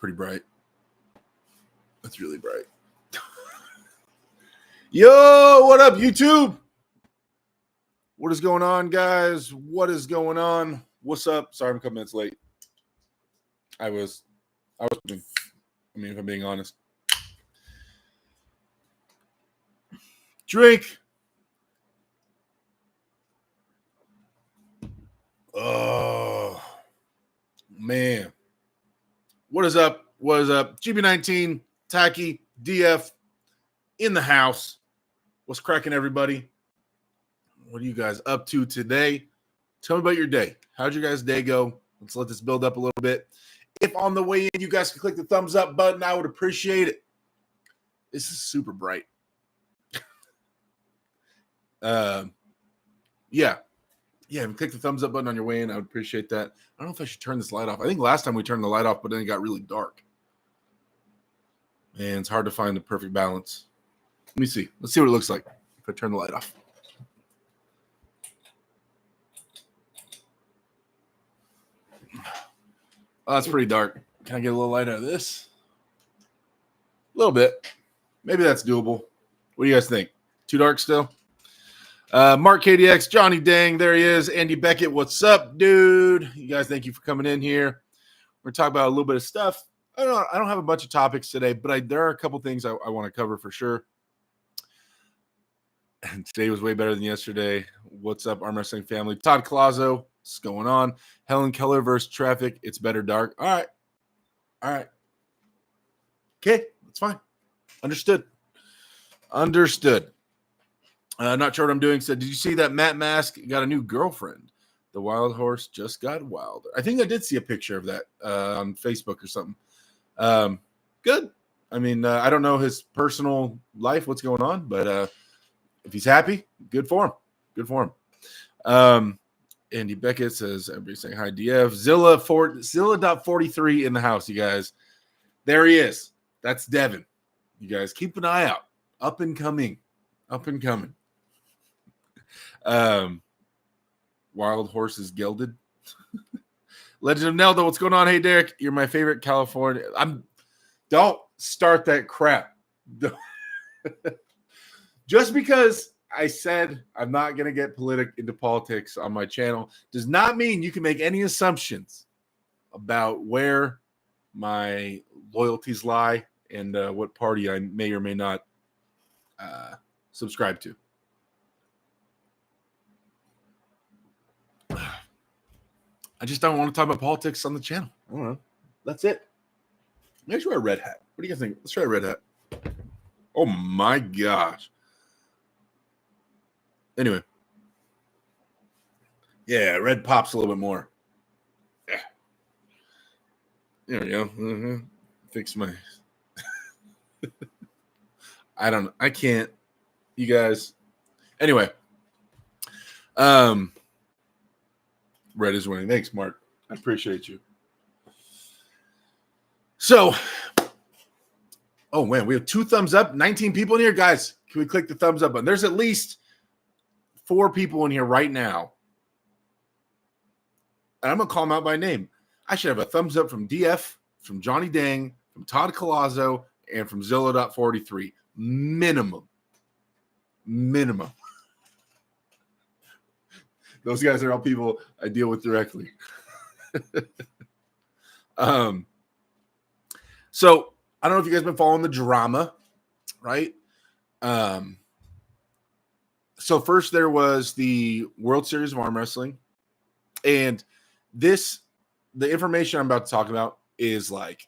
pretty bright. That's really bright. Yo, what up, YouTube? What is going on, guys? What is going on? What's up? Sorry, I'm a couple minutes late. I was, if I'm being honest. Drink. Oh, man. What is up? What is up? GB19, Tacky, DF, in the house. What's cracking, everybody? What are you guys up to today? Tell me about your day. How'd your guys' day go? Let's let this build up a little bit. If on the way in you guys can click the thumbs up button, I would appreciate it. This is super bright. Yeah, click the thumbs up button on your way in. I would appreciate that. I don't know if I should turn this light off. I think last time we turned the light off, but then it got really dark. And it's hard to find the perfect balance. Let me see. Let's see what it looks like if I turn the light off. Oh, that's pretty dark. Can I get a little light out of this? A little bit. Maybe that's doable. What do you guys think? Too dark still? Mark KDX, Johnny Dang, there he is. Andy Beckett, what's up, dude? You guys, thank you for coming in here. We're talking about a little bit of stuff. I don't have a bunch of topics today, but there are a couple things I want to cover for sure. And today was way better than yesterday. What's up, Arm Wrestling family? Todd Colazo, what's going on? Helen Keller versus Traffic. It's better dark. All right. Okay, that's fine. Understood. Not sure what I'm doing. Said, did you see that Matt Mask got a new girlfriend? The wild horse just got wilder. I think I did see a picture of that on Facebook or something. Good. I mean, I don't know his personal life, what's going on, but if he's happy, good for him. Andy Beckett says, everybody's saying hi, DF. Zilla.43 in the house, you guys. There he is. That's Devin. You guys keep an eye out. Up and coming. Wild horses gelded. Legend of Nelda, what's going on? Hey, Derek, you're my favorite California. Don't start that crap. Just because I said I'm not going to get into politics on my channel does not mean you can make any assumptions about where my loyalties lie and what party I may or may not subscribe to. I just don't want to talk about politics on the channel. I don't know. That's it. Let's try a red hat. What do you guys think? Let's try a red hat. Oh my gosh. Anyway. Yeah, red pops a little bit more. Yeah. There we go. Mm-hmm. Fix my... I can't. You guys. Anyway. Red is winning. Thanks, Mark. I appreciate you. So, oh man, we have 2 thumbs up, 19 people in here. Guys, can we click the thumbs up button? There's at least 4 people in here right now. And I'm going to call them out by name. I should have a thumbs up from DF, from Johnny Dang, from Todd Colazo, and from Zilla.43. Minimum. Those guys are all people I deal with directly. So I don't know if you guys have been following the drama, right? So first there was the World Series of Arm Wrestling. And the information I'm about to talk about is like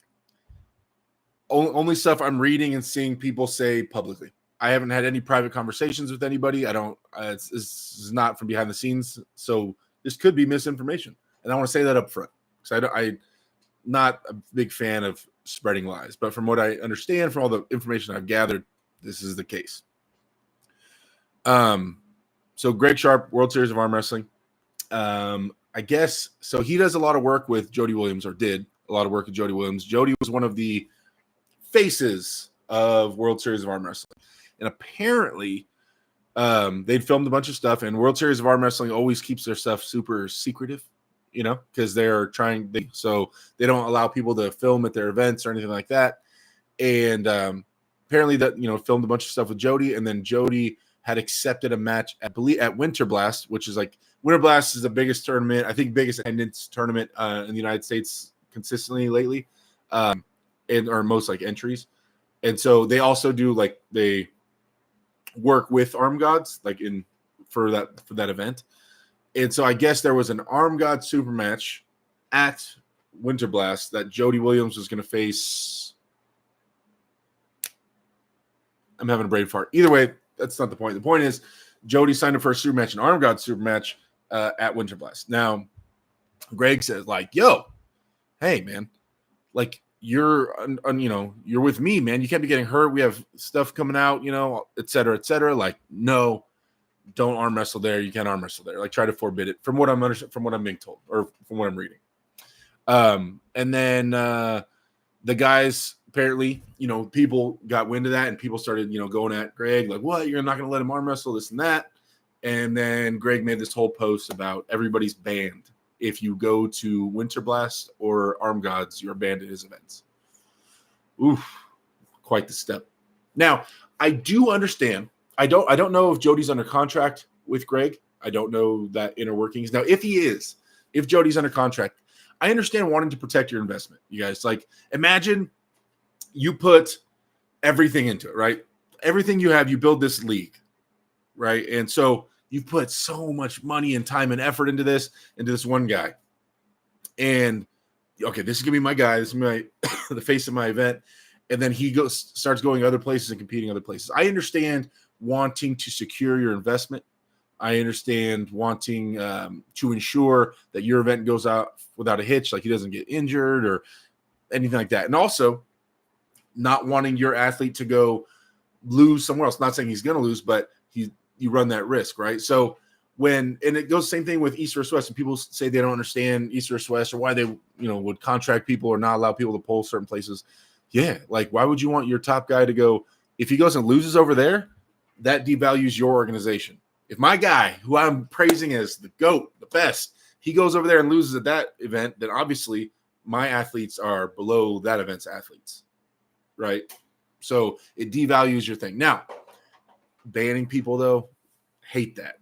only stuff I'm reading and seeing people say publicly. I haven't had any private conversations with anybody. This is not from behind the scenes. So this could be misinformation. And I want to say that up front. Because I'm not a big fan of spreading lies. But from what I understand, from all the information I've gathered, this is the case. So Greg Sharp, World Series of Arm Wrestling. I guess, so he does a lot of work with Jody Williams, or did a lot of work with Jody Williams. Jody was one of the faces of World Series of Arm Wrestling. And apparently, they'd filmed a bunch of stuff, and World Series of Arm Wrestling always keeps their stuff super secretive. because so they don't allow people to film at their events or anything like that. And apparently that, filmed a bunch of stuff with Jody, and then Jody had accepted a match at Winter Blast, which is like, Winter Blast is the biggest tournament, I think biggest attendance tournament in the United States consistently lately, or most like entries. And so they also do they work with Arm Gods for that event. And so I guess there was an Arm God super match at Winter Blast that Jody Williams was going to face. I'm having a brain fart. Either way, that's not the point. The point is Jody signed up for a super match, an Arm God super match at Winter Blast. Now, Greg says yo, hey man, you're you're with me, man. You can't be getting hurt. We have stuff coming out, et cetera, et cetera. No, don't arm wrestle there. You can't arm wrestle there. Try to forbid it from what I'm being told, or from what I'm reading. And then the guys, apparently, people got wind of that, and people started, going at Greg, what? You're not going to let him arm wrestle, this and that. And then Greg made this whole post about everybody's banned. If you go to Winter Blast or Arm Gods, you're banned at his events. Oof, quite the step. Now, I do understand. I don't know if Jody's under contract with Greg. I don't know that inner workings. Now, if Jody's under contract, I understand wanting to protect your investment. You guys, imagine you put everything into it, right? Everything you have, you build this league, right? And so you've put so much money and time and effort into this one guy. And okay, this is gonna be my guy. This is my the face of my event. And then he starts going other places and competing other places. I understand wanting to secure your investment. I understand wanting to ensure that your event goes out without a hitch, he doesn't get injured or anything like that. And also not wanting your athlete to go lose somewhere else. Not saying he's going to lose, but you run that risk, right? So and it goes same thing with East versus West, and people say they don't understand East versus West or why they, would contract people or not allow people to pull certain places. Yeah. Why would you want your top guy to go, if he goes and loses over there, that devalues your organization. If my guy, who I'm praising as the GOAT, the best, he goes over there and loses at that event, then obviously my athletes are below that event's athletes, right? So it devalues your thing. Now, banning people, though, hate that.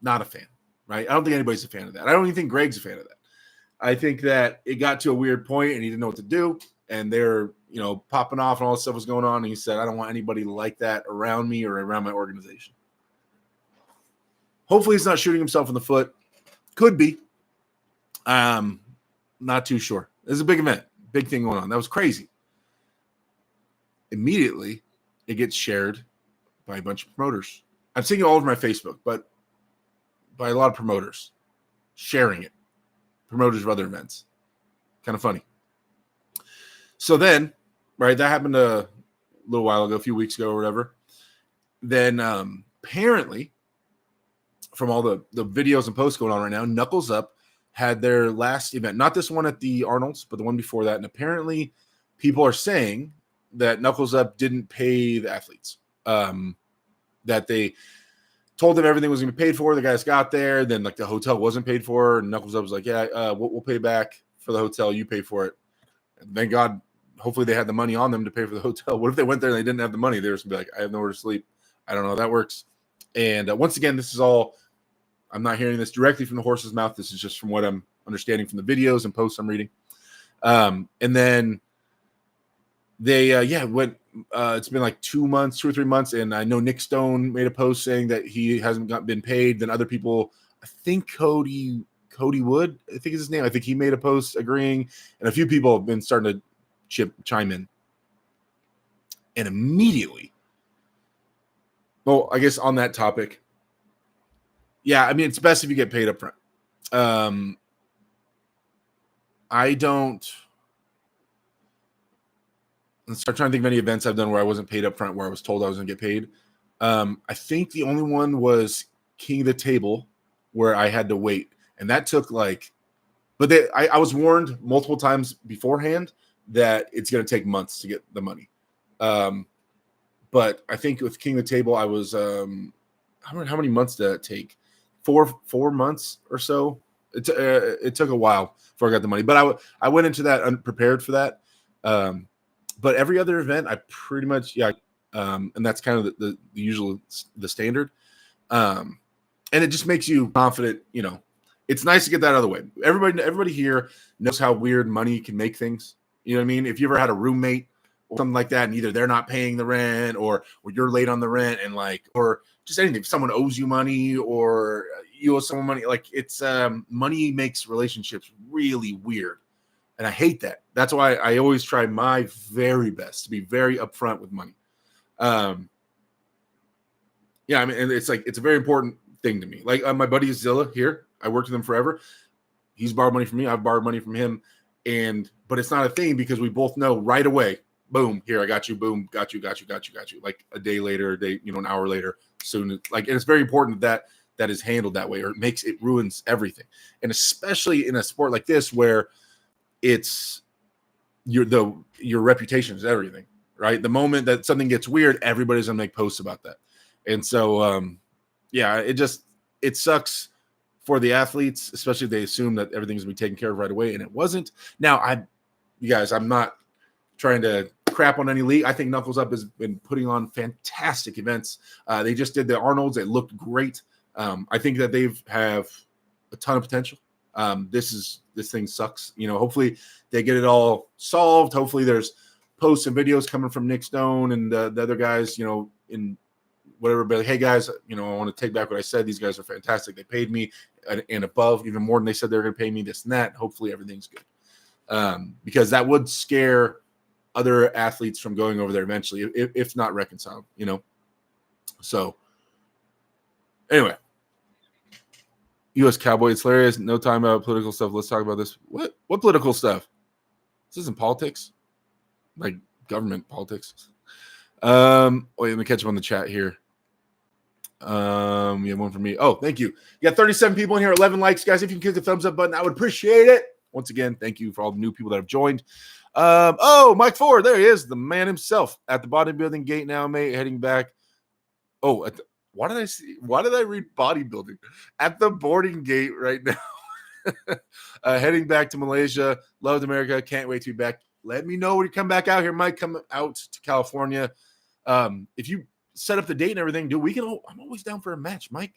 Not a fan, right? I don't think anybody's a fan of that. I don't even think Greg's a fan of that. I think that it got to a weird point and he didn't know what to do. And they're, popping off and all this stuff was going on. And he said, I don't want anybody like that around me or around my organization. Hopefully he's not shooting himself in the foot. Could be. Not too sure. It's a big event. Big thing going on. That was crazy. Immediately, it gets shared by a bunch of promoters. I'm seeing it all over my Facebook, but by a lot of promoters sharing it. Promoters of other events. Kind of funny. So then, right, that happened a little while ago, a few weeks ago or whatever. Then apparently, from all the videos and posts going on right now, Knuckles Up had their last event. Not this one at the Arnold's, but the one before that. And apparently people are saying that Knuckles Up didn't pay the athletes. That they told them everything was going to be paid for. The guys got there. Then the hotel wasn't paid for. And Knuckles Up was like, yeah, we'll pay back for the hotel. You pay for it. And thank God, hopefully they had the money on them to pay for the hotel. What if they went there and they didn't have the money? They were just going to be like, I have nowhere to sleep. I don't know how that works. And once again, this is all, I'm not hearing this directly from the horse's mouth. This is just from what I'm understanding from the videos and posts I'm reading. And then they, went, it's been 2 or 3 months. And I know Nick Stone made a post saying that he hasn't been paid. Then other people, I think Cody Wood, I think is his name. I think he made a post agreeing. And a few people have been starting to chime in. And immediately, well, I guess on that topic, yeah, I mean, it's best if you get paid up front. I'm trying to think of any events I've done where I wasn't paid up front, where I was told I was going to get paid. I think the only one was King of the Table, where I had to wait. And that took but I was warned multiple times beforehand that it's going to take months to get the money. But I think with King of the Table, I was, how many months did that take? 4 months or so It took a while before I got the money, but I went into that unprepared for that. But every other event, I pretty much and that's kind of the usual the standard. And it just makes you confident. It's nice to get that out of the way. Everybody here knows how weird money can make things. You know what I mean? If you ever had a roommate or something like that, and either they're not paying the rent or you're late on the rent, and or just anything, if someone owes you money or you owe someone money, it's money makes relationships really weird. And I hate that. That's why I always try my very best to be very upfront with money. And it's a very important thing to me. My buddy Zilla here, I worked with him forever. He's borrowed money from me. I've borrowed money from him. But it's not a thing because we both know right away, boom, here, I got you, boom, got you. Like a day later, an hour later, soon. And it's very important that is handled that way, or it ruins everything. And especially in a sport like this where it's your reputation is everything, right? The moment that something gets weird, everybody's gonna make posts about that. And so it sucks for the athletes, especially if they assume that everything's gonna be taken care of right away, and it wasn't. Now, I'm not trying to crap on any league. I think Knuckles Up has been putting on fantastic events. They just did the Arnold's. It looked great. I think that they have a ton of potential. This thing sucks. Hopefully they get it all solved. Hopefully there's posts and videos coming from Nick Stone and the other guys, in whatever. But hey guys, I want to take back what I said. These guys are fantastic. They paid me and above, even more than they said they were going to pay me, this and that. Hopefully everything's good. Because that would scare other athletes from going over there eventually, if not reconciled, So anyway, U.S. Cowboy, it's hilarious. No time about political stuff. Let's talk about this. What political stuff? This isn't politics, like government politics. Wait, let me catch up on the chat here. We have one from me. Oh, thank you. You got 37 people in here, 11 likes, guys. If you can click the thumbs up button, I would appreciate it. Once again, thank you for all the new people that have joined. Mike Ford, there he is, the man himself at the bodybuilding gate now, mate. Heading back. Oh, why did I read bodybuilding? At the boarding gate right now. Heading back to Malaysia. Loved America. Can't wait to be back. Let me know when you come back out here. Mike, come out to California. If you set up the date and everything, dude, I'm always down for a match, Mike.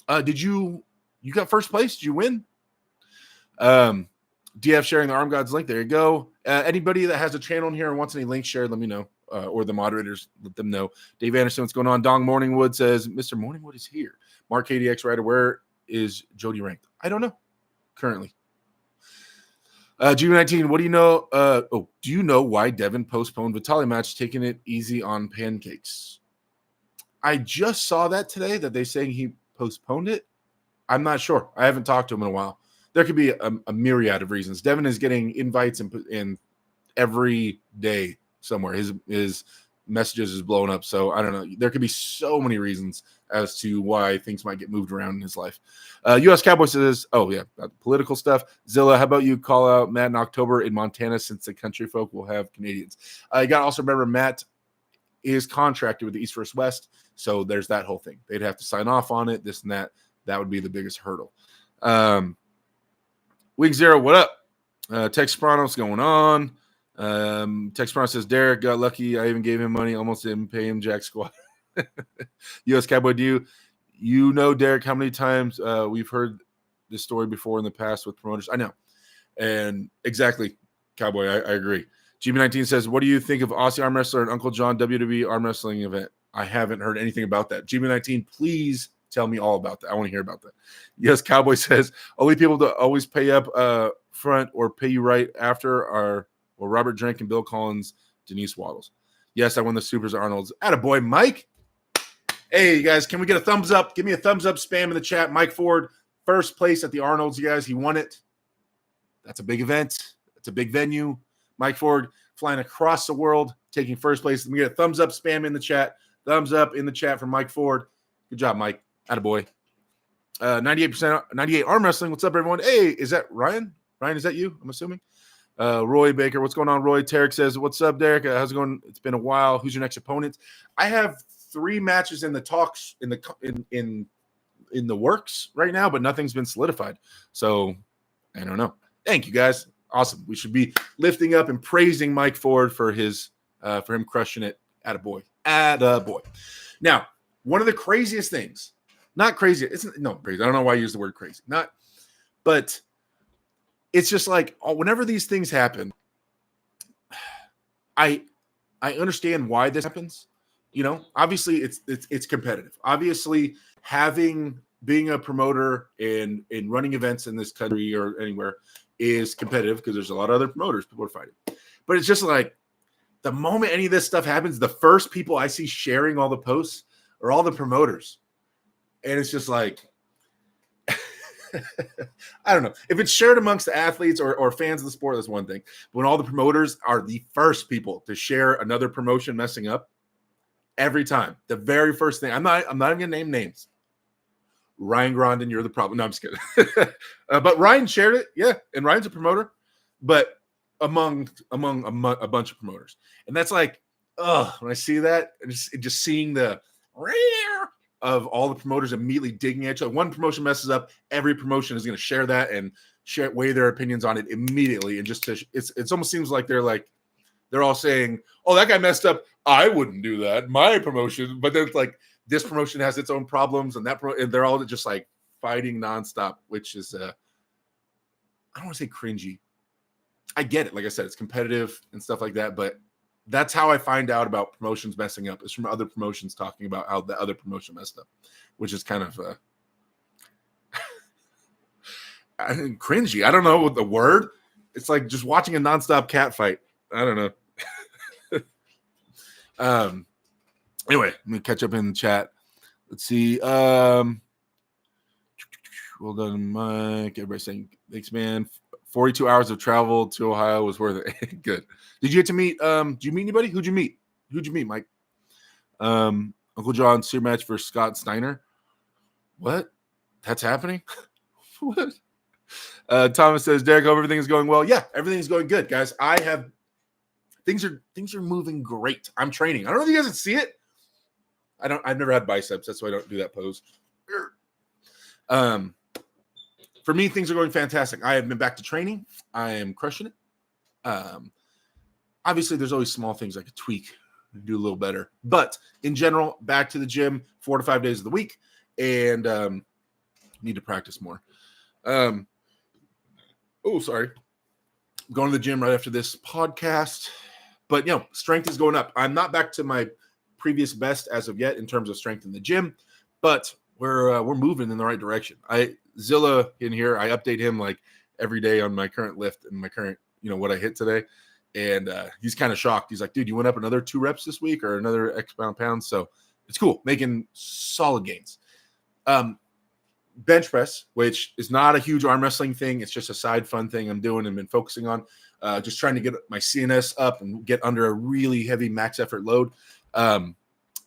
Did you got first place? Did you win? DF sharing the Arm Gods link. There you go. Anybody that has a channel in here and wants any links shared, let me know. Or the moderators, let them know. Dave Anderson, what's going on? Dong Morningwood says, Mr. Morningwood is here. Mark KDX Rider, where is Jody ranked? I don't know currently. GB19, what do you know? Do you know why Devin postponed Vitaly match, taking it easy on pancakes? I just saw that today, that they saying he postponed it. I'm not sure. I haven't talked to him in a while. There could be a myriad of reasons. Devin is getting invites in every day somewhere. His messages is blowing up. So I don't know. There could be so many reasons as to why things might get moved around in his life. U.S. Cowboy says, political stuff. Zilla, how about you call out Matt in October in Montana, since the country folk will have Canadians? You got to also remember Matt is contracted with the East First West. So there's that whole thing. They'd have to sign off on it, this and that. That would be the biggest hurdle. Week Zero, what up? Tex Soprano's going on. Tex Soprano says, Derek got lucky. I even gave him money. Almost didn't pay him jack squat. U.S. Cowboy, do you know, Derek, how many times we've heard this story before in the past with promoters? I know. And exactly, Cowboy, I agree. GB19 says, what do you think of Aussie Arm Wrestler and Uncle John WWE Arm Wrestling event? I haven't heard anything about that. GB19, please tell me all about that. I want to hear about that. Yes, Cowboy says, only people that always pay up front or pay you right after are Robert Drink and Bill Collins, Denise Waddles. Yes, I won the Supers Arnold's. Attaboy, Mike. Hey, you guys, can we get a thumbs up? Give me a thumbs up, spam in the chat. Mike Ford, first place at the Arnold's, you guys. He won it. That's a big event. It's a big venue. Mike Ford flying across the world, taking first place. Let me get a thumbs up, spam in the chat. Thumbs up in the chat from Mike Ford. Good job, Mike. Attaboy. 98%, 98 Arm Wrestling. What's up, everyone? Hey, is that Ryan? Ryan, is that you? I'm assuming. Roy Baker, what's going on, Roy? Tarek says, what's up, Derek? How's it going? It's been a while. Who's your next opponent? I have 3 matches in the talks in in the works right now, but nothing's been solidified. So I don't know. Thank you guys. Awesome. We should be lifting up and praising Mike Ford for his for him crushing it. Attaboy. Attaboy. Now, one of the craziest things, not crazy, crazy. I don't know why I use the word crazy. But it's just like whenever these things happen, I understand why this happens. Obviously it's competitive. Obviously, being a promoter and running events in this country or anywhere is competitive because there's a lot of other promoters people are fighting. But it's just like the moment any of this stuff happens, the first people I see sharing all the posts are all the promoters. And it's just like, I don't know. If it's shared amongst the athletes or fans of the sport, that's one thing. But when all the promoters are the first people to share another promotion messing up, every time, the very first thing, I'm not even gonna name names. Ryan Grondin, you're the problem. No, I'm just kidding. But Ryan shared it, yeah, and Ryan's a promoter, but among a bunch of promoters, and that's like, when I see that, just seeing the of all the promoters immediately digging at each other. One promotion messes up, every promotion is going to share that and weigh their opinions on it immediately, and it almost seems like they're all saying, "Oh, that guy messed up. I wouldn't do that. My promotion." But then it's like this promotion has its own problems, and and they're all just like fighting nonstop, which is I don't want to say cringy. I get it. Like I said, it's competitive and stuff like that, but that's how I find out about promotions messing up is from other promotions talking about how the other promotion messed up, which is kind of cringy. I don't know what the word. It's like just watching a nonstop cat fight. I don't know. Anyway, let me catch up in the chat. Let's see. Well done, Mike. Everybody's saying thanks, man. 42 hours of travel to Ohio was worth it. Good. Did you get to meet? Did you meet anybody? Who'd you meet, Mike? Uncle John Sear match for Scott Steiner. What? That's happening? What? Thomas says, Derek, hope everything is going well. Yeah, everything's going good, guys. Things are moving great. I'm training. I don't know if you guys can see it. I've never had biceps. That's why I don't do that pose. For me, things are going fantastic. I have been back to training. I am crushing it. Obviously, there's always small things I could tweak and do a little better. But in general, back to the gym 4 to 5 days of the week, and need to practice more. Sorry. I'm going to the gym right after this podcast. But, strength is going up. I'm not back to my previous best as of yet in terms of strength in the gym, but we're moving in the right direction. Zilla in here, I update him like every day on my current lift and my current, what I hit today. And he's kind of shocked. He's like, dude, you went up another 2 reps this week or another X amount of pounds. So it's cool, making solid gains. Bench press, which is not a huge arm wrestling thing. It's just a side fun thing I'm doing and been focusing on. Just trying to get my CNS up and get under a really heavy max effort load. I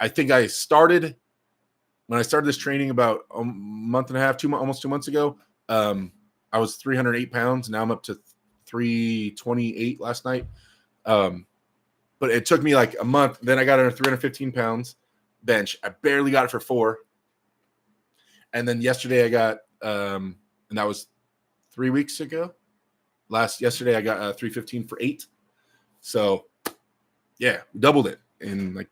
think when I started this training about a month and a half, almost 2 months ago, I was 308 pounds. Now I'm up to 328 last night. But it took me like a month. Then I got under 315 pounds bench. I barely got it for 4. And then yesterday I got, and that was 3 weeks ago. Yesterday I got 315 for 8. So yeah, doubled it in like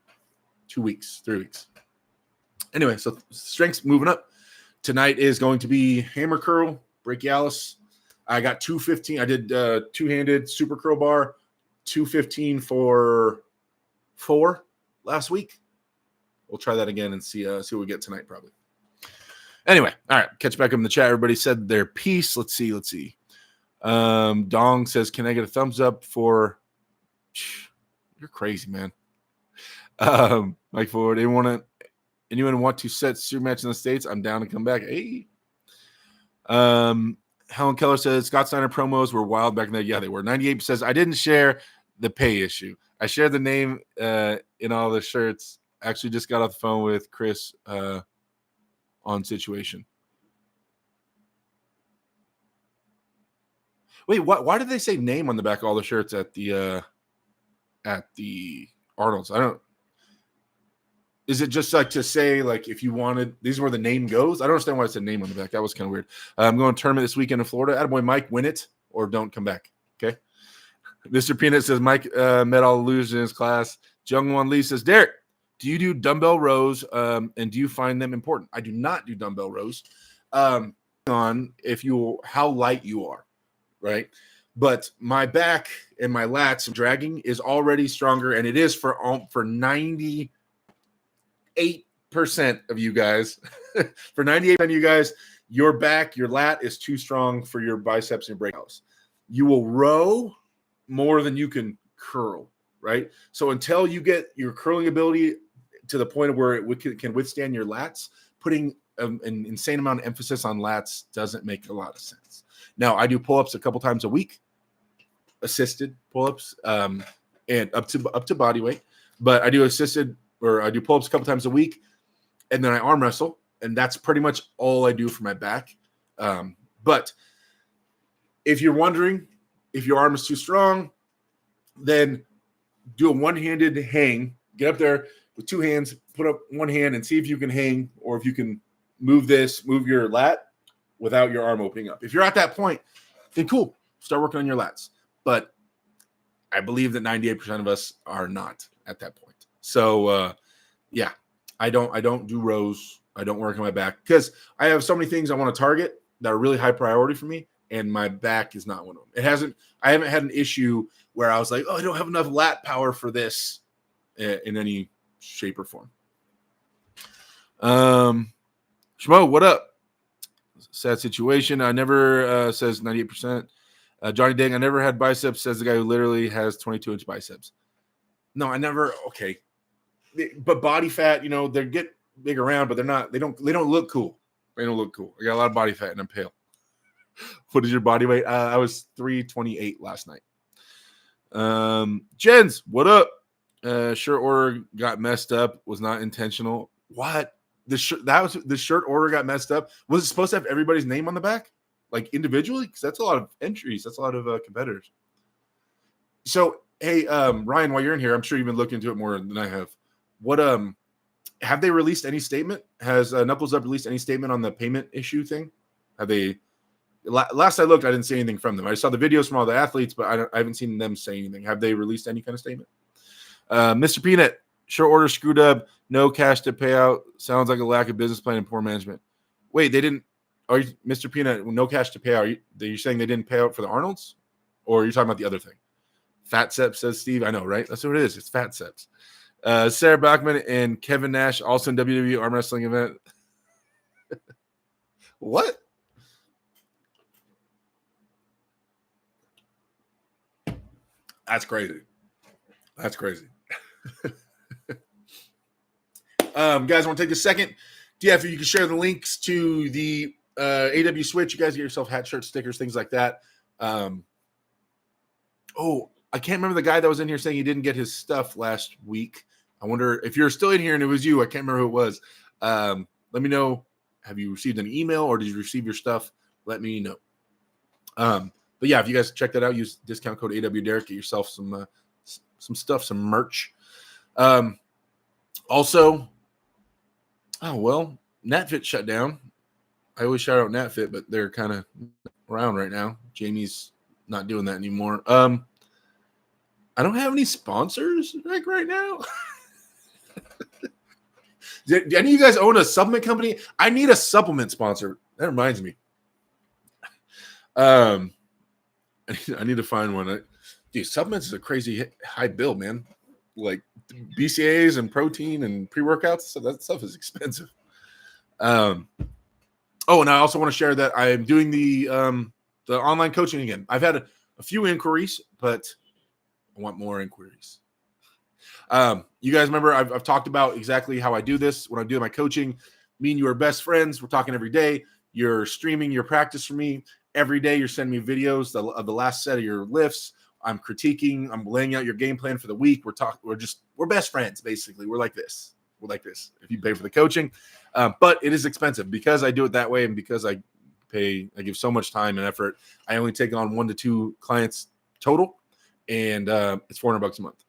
2 weeks, 3 weeks. Anyway, so strength's moving up. Tonight is going to be hammer curl, brachialis. I got 215. I did two-handed super curl bar, 215 for 4 last week. We'll try that again and see what we get tonight probably. Anyway, all right, catch back up in the chat. Everybody said their piece. Let's see. Dong says, can I get a thumbs up for – you're crazy, man. Mike Ford, anyone want to set Sear match in the States? I'm down to come back. Hey. Helen Keller says, Scott Steiner promos were wild back in there. Yeah, they were. 98 says, I didn't share the pay issue. I shared the name in all the shirts. Actually just got off the phone with Chris on situation. Wait, why did they say name on the back of all the shirts at the Arnold's? Is it just like to say, like, if you wanted, these are where the name goes? I don't understand why it's a name on the back. That was kind of weird. I'm going to tournament this weekend in Florida. Attaboy, Mike, win it or don't come back. Okay. Mr. Peanut says, Mike met all the losers in his class. Jungwon Lee says, Derek, do you do dumbbell rows and do you find them important? I do not do dumbbell rows. On how light you are, right? But my back and my lats and dragging is already stronger, and it is for 98% of you guys. For 98% of you guys, your back, your lat is too strong for your biceps and breakouts. You will row more than you can curl, right? So until you get your curling ability to the point of where it can withstand your lats, putting an insane amount of emphasis on lats doesn't make a lot of sense. Now, I do pull-ups a couple times a week, assisted pull-ups, and up to body weight. But I do I do pull-ups a couple times a week, and then I arm wrestle, and that's pretty much all I do for my back. But if you're wondering if your arm is too strong, then do a one-handed hang. Get up there with two hands, put up one hand, and see if you can hang, or if you can move your lat without your arm opening up. If you're at that point, then cool, start working on your lats. But I believe that 98% of us are not at that point. So yeah, I don't do rows. I don't work on my back because I have so many things I want to target that are really high priority for me, and my back is not one of them. I haven't had an issue where I was like, oh, I don't have enough lat power for this in any shape or form. Shmo, what up? Sad situation. I never says 98%. Johnny Dang, I never had biceps, says the guy who literally has 22-inch biceps. No, I never. Okay, but body fat, they get big around, but they don't look cool. They don't look cool. I got a lot of body fat and I'm pale. What is your body weight? I was 328 last night. Jens, what up? Shirt order got messed up. Was not intentional. What? The shirt order got messed up. Was it supposed to have everybody's name on the back, like individually? Because that's a lot of entries. That's a lot of competitors. So, hey, Ryan, while you're in here, I'm sure you've been looking into it more than I have. What have they released any statement? Has Knuckles Up released any statement on the payment issue thing? Have they? Last I looked, I didn't see anything from them. I saw the videos from all the athletes, but I haven't seen them say anything. Have they released any kind of statement? Mr. Peanut, short order screwed up. No cash to pay out. Sounds like a lack of business plan and poor management. Wait, they didn't. Are you, Mr. Peanut, no cash to pay out? Are you saying they didn't pay out for the Arnolds? Or are you talking about the other thing? Fatseps, says Steve. I know, right? That's what it is. It's Fatseps. Sarah Bachman and Kevin Nash, also in WWE arm wrestling event. What? That's crazy. That's crazy. Guys, I want to take a second. If you can share the links to the AW Switch, you guys get yourself hat, shirts, stickers, things like that. I can't remember the guy that was in here saying he didn't get his stuff last week. I wonder if you're still in here and it was you. I can't remember who it was. Let me know. Have you received an email or did you receive your stuff? Let me know. But yeah, if you guys check that out, use discount code AWDerek, get yourself some stuff, some merch. Also, NatFit shut down. I always shout out NatFit, but they're kind of around right now. Jamie's not doing that anymore. I don't have any sponsors right now. Do any of you guys own a supplement company? I need a supplement sponsor. That reminds me. I need to find one. Dude, supplements is a crazy high bill, man. Like BCAAs and protein and pre-workouts. So that stuff is expensive. And I also want to share that I am doing the online coaching again. I've had a few inquiries, but I want more inquiries. You guys remember I've talked about exactly how I do this when I do my coaching. Me and you are best friends. We're talking every day. You're streaming your practice for me. Every day you're sending me videos of the last set of your lifts. I'm critiquing. I'm laying out your game plan for the week. We're best friends, basically. We're like this. If you pay for the coaching. But it is expensive because I do it that way and because I give so much time and effort. I only take on 1 to 2 clients total, and it's $400 a month.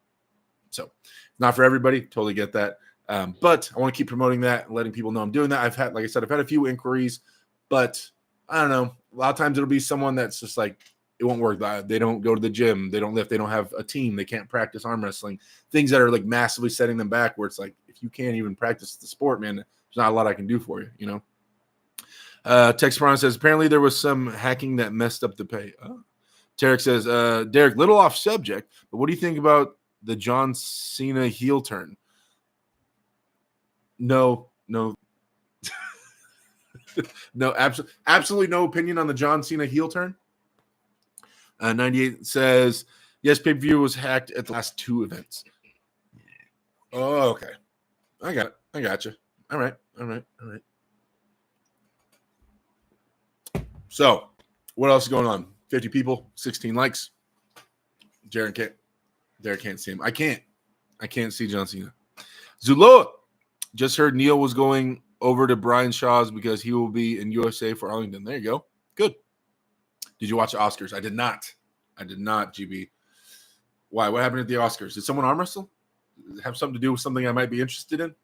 So not for everybody. Totally get that. But I want to keep promoting that and letting people know I'm doing that. I've had, like I said, I've had a few inquiries, but I don't know. A lot of times it'll be someone that's just like, it won't work. They don't go to the gym. They don't lift. They don't have a team. They can't practice arm wrestling. Things that are like massively setting them back, where it's like, if you can't even practice the sport, man, there's not a lot I can do for you, you know? Tex Brown says, apparently there was some hacking that messed up the pay. Tarek says, Derek, little off subject, but what do you think about the John Cena heel turn? No. No, absolutely no opinion on the John Cena heel turn. 98 says, yes, pay-per-view was hacked at the last 2 events. Oh, okay. I got it. I got you. All right. So, what else is going on? 50 people, 16 likes. Derek can't see him. I can't see John Cena. Zuloa just heard Neil was going over to Brian Shaw's because he will be in USA for Arlington. There you go. Good. Did you watch the Oscars? I did not, GB. Why? What happened at the Oscars? Did someone arm wrestle? Does it have something to do with something I might be interested in?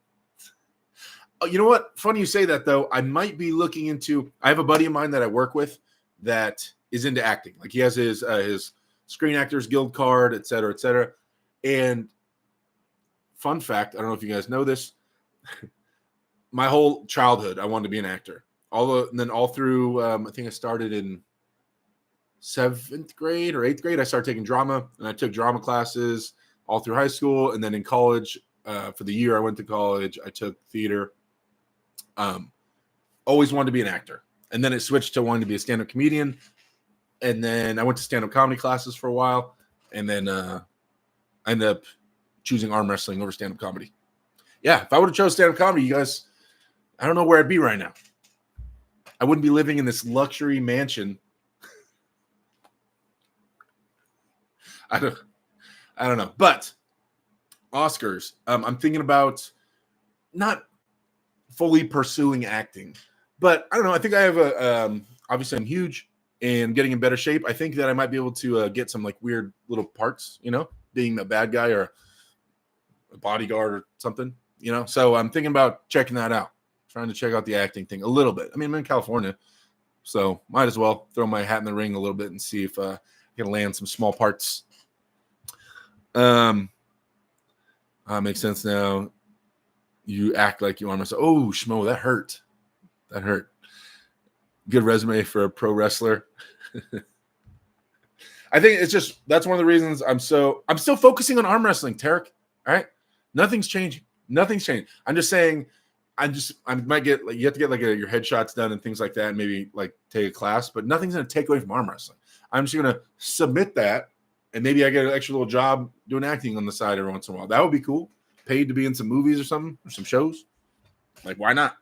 Oh, you know what? Funny you say that, though. I might be looking into – I have a buddy of mine that I work with that is into acting. Like, he has his Screen Actors Guild card, et cetera, et cetera. And fun fact, I don't know if you guys know this, my whole childhood, I wanted to be an actor. And then all through, I think I started in 7th grade or 8th grade, I started taking drama, and I took drama classes all through high school. And then in college, for the year I went to college, I took theater. Always wanted to be an actor. And then it switched to wanting to be a stand-up comedian. And then I went to stand-up comedy classes for a while. And then I ended up choosing arm wrestling over stand-up comedy. Yeah, if I would have chose stand-up comedy, you guys, I don't know where I'd be right now. I wouldn't be living in this luxury mansion. I don't know. But Oscars, I'm thinking about not fully pursuing acting, but I don't know. I think I have obviously I'm huge and getting in better shape. I think that I might be able to get some like weird little parts, you know, being a bad guy or a bodyguard or something, you know. So I'm thinking about checking that out, trying to check out the acting thing a little bit. I mean, I'm in California, so might as well throw my hat in the ring a little bit and see if I can land some small parts. Makes sense now. You act like you arm wrestle. Oh, Schmo, that hurt. Good resume for a pro wrestler. I think it's just that's one of the reasons I'm still focusing on arm wrestling, Tarek. All right, nothing's changing. I'm just saying, I might get like you have to get like your headshots done and things like that, and maybe like take a class, but nothing's gonna take away from arm wrestling. I'm just gonna submit that, and maybe I get an extra little job doing acting on the side every once in a while. That would be cool. Paid to be in some movies or something, or some shows. Like, why not?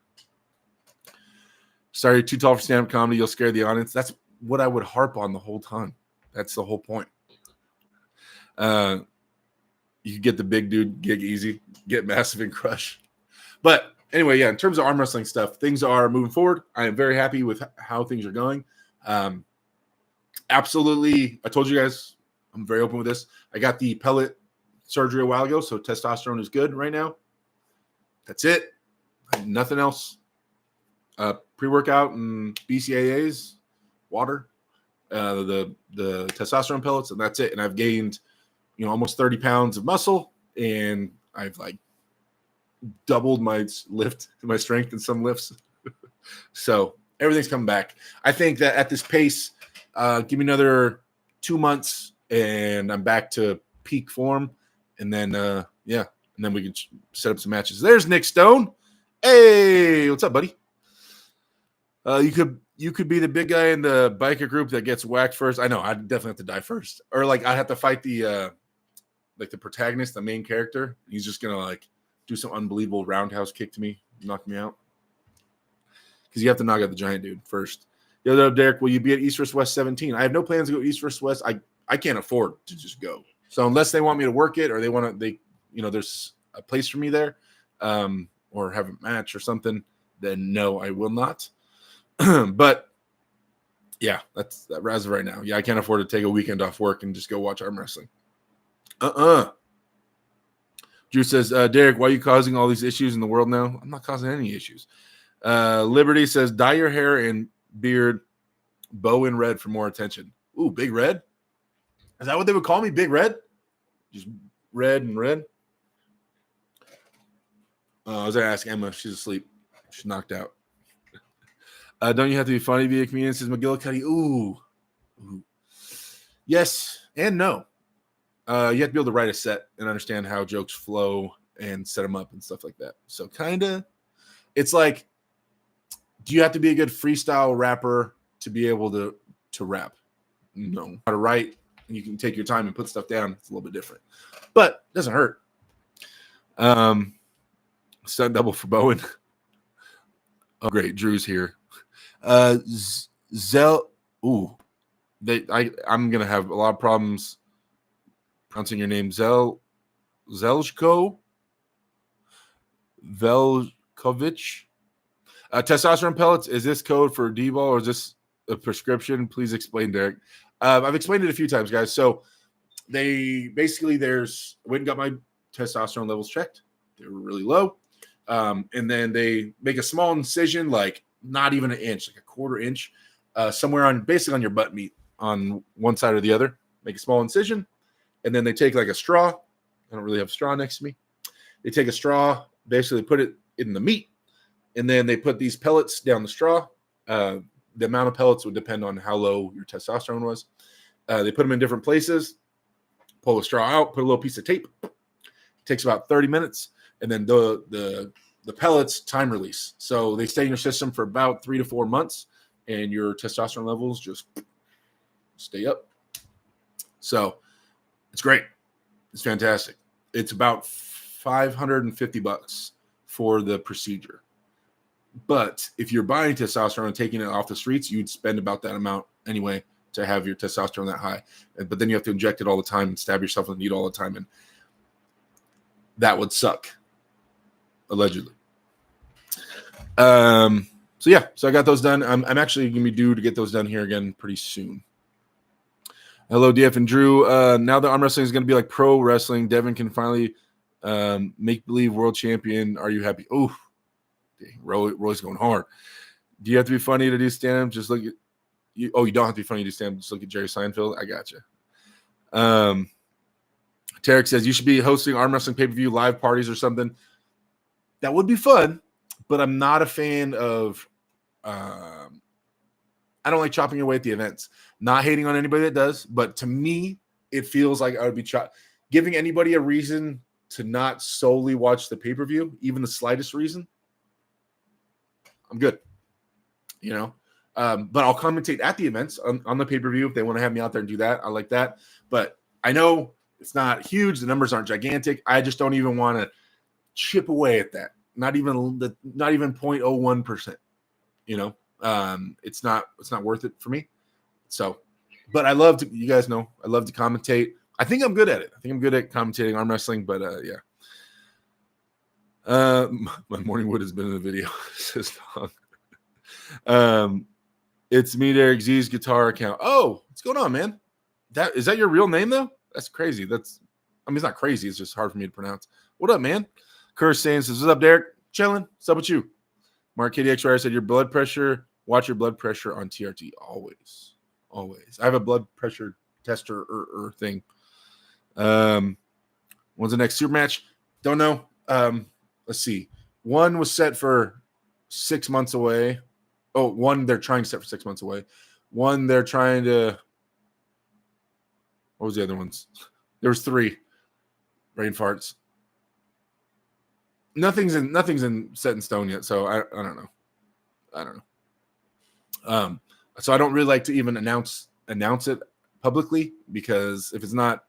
Sorry, you're too tall for stand-up comedy. You'll scare the audience. That's what I would harp on the whole time. That's the whole point. You could get the big dude gig easy, get massive and crush. But anyway, yeah, in terms of arm wrestling stuff, things are moving forward. I am very happy with how things are going. Absolutely. I told you guys, I'm very open with this. I got the pellet surgery a while ago, so testosterone is good right now. That's it. Nothing else. Pre-workout and BCAAs, water, the testosterone pellets, and that's it. And I've gained, almost 30 pounds of muscle, and I've like doubled my strength in some lifts. So everything's coming back. I think that at this pace, give me another 2 months, and I'm back to peak form. And then, and then we can set up some matches. There's Nick Stone. Hey, what's up, buddy? You could be the big guy in the biker group that gets whacked first. I know I'd definitely have to die first, or like I'd have to fight the protagonist, the main character. He's just gonna like do some unbelievable roundhouse kick to me, knock me out. Because you have to knock out the giant dude first. Yo, Derek, will you be at East vs. West 17? I have no plans to go East vs. West. I can't afford to just go. So unless they want me to work it, or there's a place for me there, or have a match or something, then no, I will not. But yeah, that's that as of right now. Yeah, I can't afford to take a weekend off work and just go watch arm wrestling. Drew says, Derek, why are you causing all these issues in the world now? I'm not causing any issues. Liberty says, dye your hair and beard bow in red for more attention. Ooh, Big Red? Is that what they would call me, Big Red? Just red and red? I was going to ask Emma. She's asleep. She's knocked out. Don't you have to be funny to be a comedian? Says McGillicuddy. Ooh. Yes and no. You have to be able to write a set and understand how jokes flow and set them up and stuff like that. So kind of, it's like, do you have to be a good freestyle rapper to be able to rap? No. How to write, and you can take your time and put stuff down. It's a little bit different, but it doesn't hurt. Stunt double for Bowen. Oh, great. Drew's here. Zell. Ooh, I'm gonna have a lot of problems pronouncing your name. Zelchko Velkovich. Testosterone pellets. Is this code for D-ball or is this a prescription? Please explain, Derek. I've explained it a few times, guys. So they basically went and got my testosterone levels checked. They were really low. And then they make a small incision, like not even an inch, like a quarter inch, somewhere basically on your butt meat on one side or the other. Make a small incision. And then they take like a straw. I don't really have a straw next to me. They take a straw, basically put it in the meat, and then they put these pellets down the straw. The amount of pellets would depend on how low your testosterone was. They put them in different places, pull the straw out, put a little piece of tape. It takes about 30 minutes. And then the pellets time release. So they stay in your system for about 3 to 4 months, and your testosterone levels just stay up. So it's great. It's fantastic. It's about $550 for the procedure. But if you're buying testosterone and taking it off the streets, you'd spend about that amount anyway to have your testosterone that high. But then you have to inject it all the time and stab yourself in the needle all the time. And that would suck. Allegedly. So I got those done. I'm actually going to be due to get those done here again pretty soon. Hello, DF and Drew. Now that arm wrestling is going to be like pro wrestling, Devin can finally make believe world champion. Are you happy? Oh, Roy's going hard. Do you have to be funny to do stand-up? Just look at you. Oh, you don't have to be funny to do stand-up. Just look at Jerry Seinfeld. I got you. Tarek says you should be hosting arm wrestling pay-per-view live parties or something. That would be fun, but I'm not a fan of I don't like chopping away at the events. Not hating on anybody that does, but to me, it feels like I would be giving anybody a reason to not solely watch the pay-per-view, even the slightest reason. I'm good. But I'll commentate at the events on the pay-per-view if they want to have me out there and do that. I like that. But I know it's not huge. The numbers aren't gigantic. I just don't even want to chip away at that. Not even 0.01%. It's not worth it for me. So, but I love to. You guys know I love to commentate. I think I'm good at it. I think I'm good at commentating arm wrestling. But yeah. My morning wood has been in the video. Says it's me, Derek Z's guitar account. Oh, what's going on, man? Is that your real name though? That's crazy. It's not crazy. It's just hard for me to pronounce. What up, man? Curse saying says, "What's up, Derek? Chilling. What's up with you?" Mark KDX said, "Your blood pressure. Watch your blood pressure on TRT. Always. I have a blood pressure tester thing. When's the next super match? Don't know. Let's see. One was set for 6 months away. Oh, one they're trying to set for 6 months away. One they're trying to. What was the other ones? There was 3. Brain farts. Nothing's set in stone yet, so I don't know. So I don't really like to even announce it publicly, because if it's not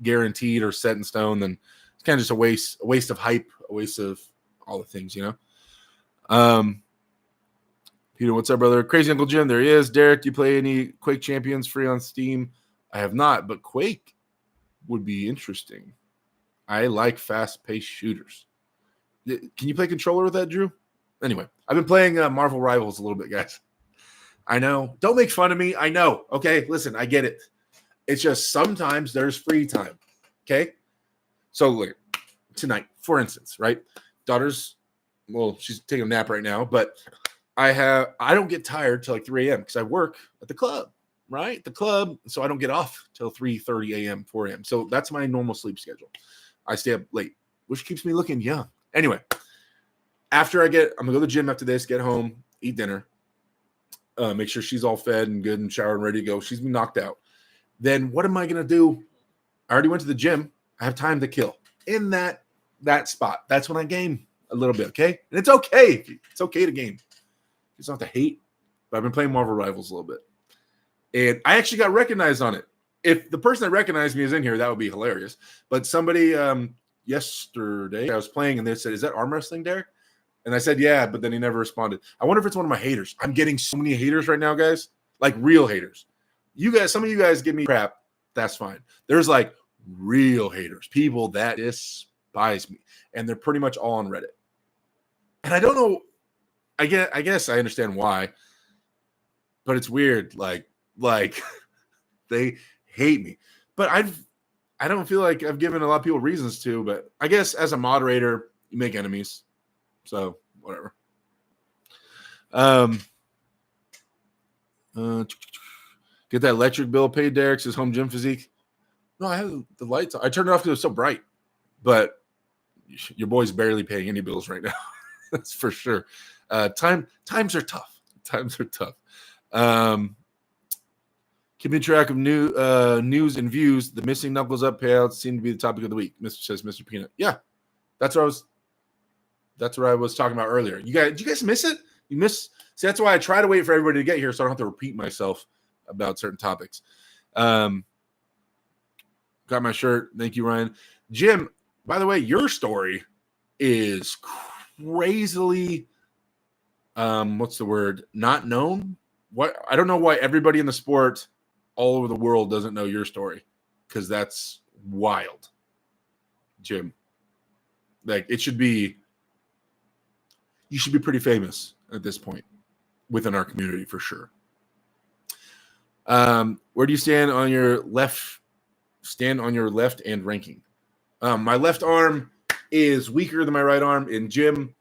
guaranteed or set in stone, then it's kind of just a waste of hype, a waste of all the things, Peter, what's up, brother? Crazy Uncle Jim, there he is. Derek, do you play any Quake Champions free on Steam? I have not, but Quake would be interesting. I like fast-paced shooters. Can you play controller with that, Drew? Anyway, I've been playing Marvel Rivals a little bit, guys. I know. Don't make fun of me. I know. Okay, listen, I get it. It's just sometimes there's free time. Okay? So look, tonight, for instance, right? Daughter's, well, she's taking a nap right now, but I don't get tired till like 3 a.m. because I work at the club, right? The club, so I don't get off till 3:30 a.m., 4 a.m. So that's my normal sleep schedule. I stay up late, which keeps me looking young. Anyway, I'm gonna go to the gym after this, get home, eat dinner, make sure she's all fed and good and showered and ready to go. She's been knocked out. Then what am I gonna do? I already went to the gym. I have time to kill in that spot. That's when I game a little bit, okay? And it's okay. It's okay to game. It's not to hate, but I've been playing Marvel Rivals a little bit. And I actually got recognized on it. If the person that recognized me is in here, that would be hilarious. But somebody yesterday, I was playing and they said, "Is that arm wrestling, Derek?" And I said, "Yeah," but then he never responded. I wonder if it's one of my haters. I'm getting so many haters right now, guys. Like real haters. You guys, some of you guys give me crap. That's fine. There's like real haters, people that despise me. And they're pretty much all on Reddit. And I don't know. I guess I understand why. But it's weird. Like they hate me. But I don't feel like I've given a lot of people reasons to, but I guess as a moderator, you make enemies. So whatever. Get that electric bill paid, Derek, says home gym physique. No, I have the lights on. I turned it off because it was so bright. But your boy's barely paying any bills right now. That's for sure. Times are tough. Times are tough. Keeping track of news and views. The missing knuckles up payouts seem to be the topic of the week. Says Mr. Peanut. Yeah, that's what I was talking about earlier. Did you guys miss it? See, that's why I try to wait for everybody to get here so I don't have to repeat myself about certain topics. Got my shirt. Thank you, Ryan. Jim, by the way, your story is crazily what's the word? Not known. What I don't know why everybody in the sport all over the world doesn't know your story, because that's wild, Jim. Like you should be pretty famous at this point within our community for sure. Where do you stand on your left and ranking? My left arm is weaker than my right arm. In gym,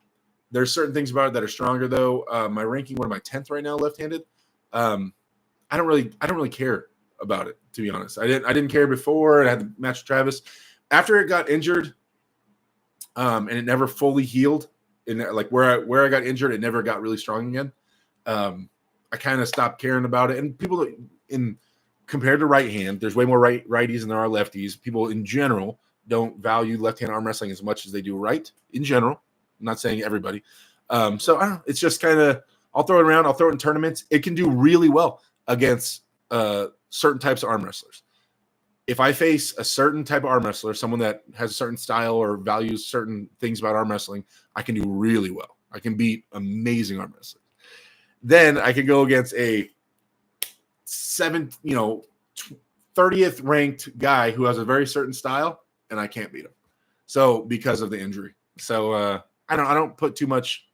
there's certain things about it that are stronger though. My ranking, what am I, 10th right now, left-handed? I don't really care about it, to be honest. I didn't care before. I had the match with Travis. After it got injured, and it never fully healed. In like where I got injured, it never got really strong again. I kind of stopped caring about it. And people compared to right hand, there's way more righties than there are lefties. People in general don't value left-hand arm wrestling as much as they do right in general. I'm not saying everybody. So I don't know. It's just kind of, I'll throw it around. I'll throw it in tournaments. It can do really well against certain types of arm wrestlers. If I face a certain type of arm wrestler, someone that has a certain style or values certain things about arm wrestling, I can do really well. I can beat amazing arm wrestlers. Then I can go against a 30th ranked guy who has a very certain style, and I can't beat him. So because of the injury. So I don't put too much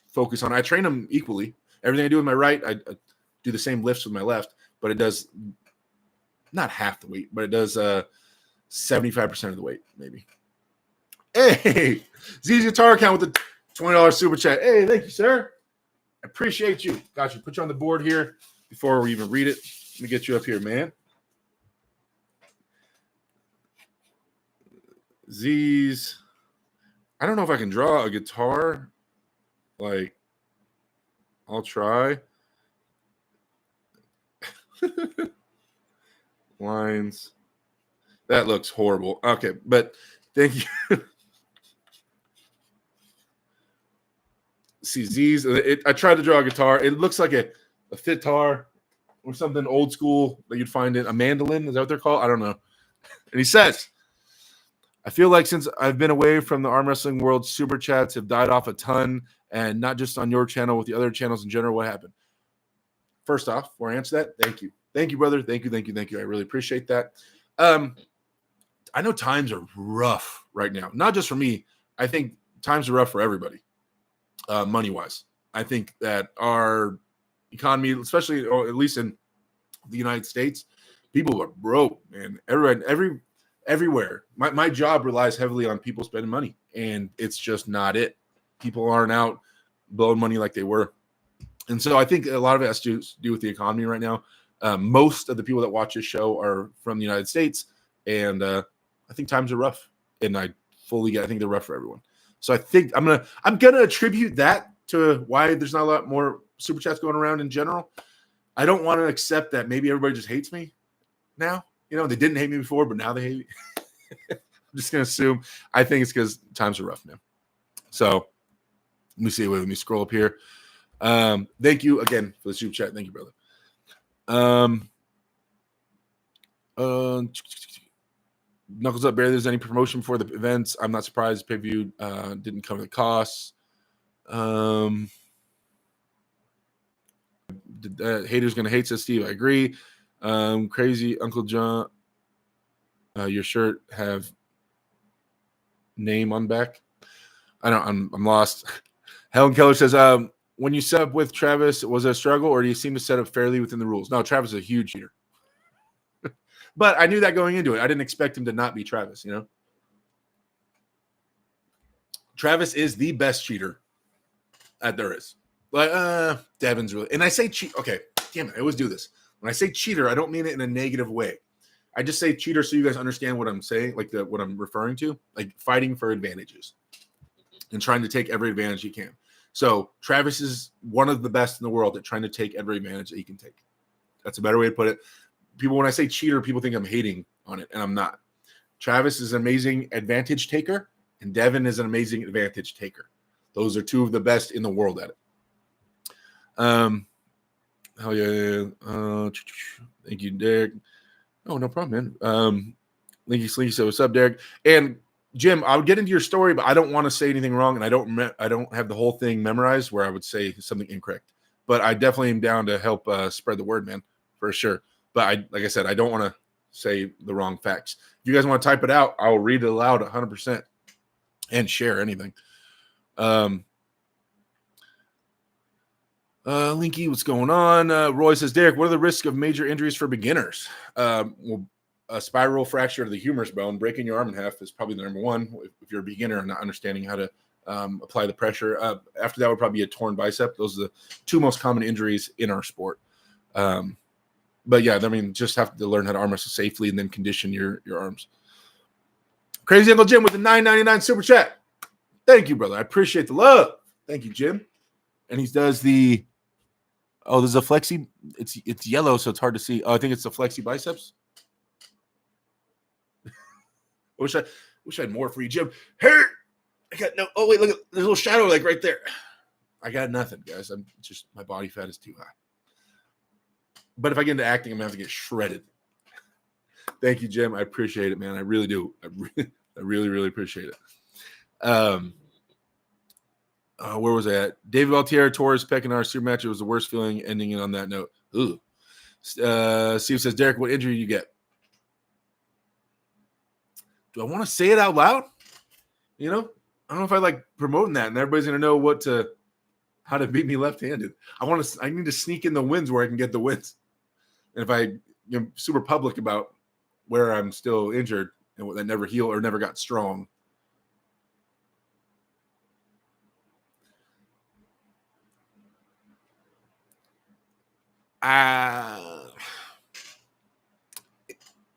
focus on it. I train them equally. Everything I do with my right, I do the same lifts with my left, but it does not half the weight, but it does 75% of the weight, maybe. Hey, Z's Guitar Account with the $20 super chat. Hey, thank you, sir. I appreciate you. Got you. Put you on the board here before we even read it. Let me get you up here, man. Z's. I don't know if I can draw a guitar. Like, I'll try. Lines. That looks horrible. Okay, but thank you. See, Z's. I tried to draw a guitar. It looks like a fitar or something old school that you'd find in a mandolin. Is that what they're called? I don't know. And he says, I feel like since I've been away from the arm wrestling world, super chats have died off a ton, and not just on your channel, with the other channels in general. What happened? First off, before I answer that, thank you. Thank you, brother. Thank you. I really appreciate that. I know times are rough right now. Not just for me. I think times are rough for everybody, money-wise. I think that our economy, especially or at least in the United States, people are broke, man. everywhere. My job relies heavily on people spending money, and it's just not it. People aren't out blowing money like they were. And so I think a lot of it has to do with the economy right now. Most of the people that watch this show are from the United States, and I think times are rough. And I think they're rough for everyone. So I think I'm gonna attribute that to why there's not a lot more super chats going around in general. I don't want to accept that maybe everybody just hates me now. They didn't hate me before, but now they hate me. I'm just gonna assume. I think it's because times are rough now. So let me see. Wait, let me scroll up here. Thank you again for the super chat. Thank you, brother. Knuckles up, barely there's any promotion for the events. I'm not surprised pay-per-view didn't cover the costs. Haters gonna hate, says Steve. I agree. Crazy Uncle John. Your shirt have name on back. I'm lost. Helen Keller says, when you set up with Travis, was it a struggle, or do you seem to set up fairly within the rules? No, Travis is a huge cheater. But I knew that going into it. I didn't expect him to not be Travis, Travis is the best cheater that there is. Like, Devin's really... And I say cheat... Okay, damn it, I always do this. When I say cheater, I don't mean it in a negative way. I just say cheater so you guys understand what I'm saying, like what I'm referring to, like fighting for advantages and trying to take every advantage you can. So Travis is one of the best in the world at trying to take every advantage that he can take. That's a better way to put it. When I say cheater, people think I'm hating on it, and I'm not. Travis is an amazing advantage taker, and Devin is an amazing advantage taker. Those are two of the best in the world at it. Hell yeah. Thank you, Derek. Oh, no problem, man. Linky Slinky said, what's up, Derek? And Jim, I would get into your story, but I don't want to say anything wrong, and I don't have the whole thing memorized where I would say something incorrect. But I definitely am down to help spread the word, man, for sure. But like I said, I don't want to say the wrong facts. If you guys want to type it out, I'll read it aloud 100% and share anything. Linky, what's going on? Roy says, Derek, what are the risks of major injuries for beginners? Well, a spiral fracture of the humerus bone, breaking your arm in half is probably the number one if you're a beginner and not understanding how to apply the pressure. After that would probably be a torn bicep. Those are the two most common injuries in our sport. But yeah, I mean, just have to learn how to arm wrestle safely and then condition your arms. Crazy Uncle Jim with the $9.99 super chat. Thank you, brother. I appreciate the love. Thank you, Jim. And he does the... Oh, there's a flexi. It's yellow, so it's hard to see. Oh, I think it's the flexi biceps. I wish I had more for you, Jim. Hey, I got no. Oh wait, look, there's a little shadow like right there. I got nothing, guys. I'm just my body fat is too high. But if I get into acting, I'm gonna have to get shredded. Thank you, Jim. I appreciate it, man. I really do. I really, really appreciate it. Where was I at? David Altieri, Torres, Peck, and our super match. It was the worst feeling ending it on that note. Ooh. Steve says, Derek, what injury did you get? Do I want to say it out loud? I don't know if I like promoting that, and everybody's gonna know how to beat me left-handed. I need to sneak in the wins where I can get the wins. And if I am super public about where I'm still injured and that never healed or never got strong.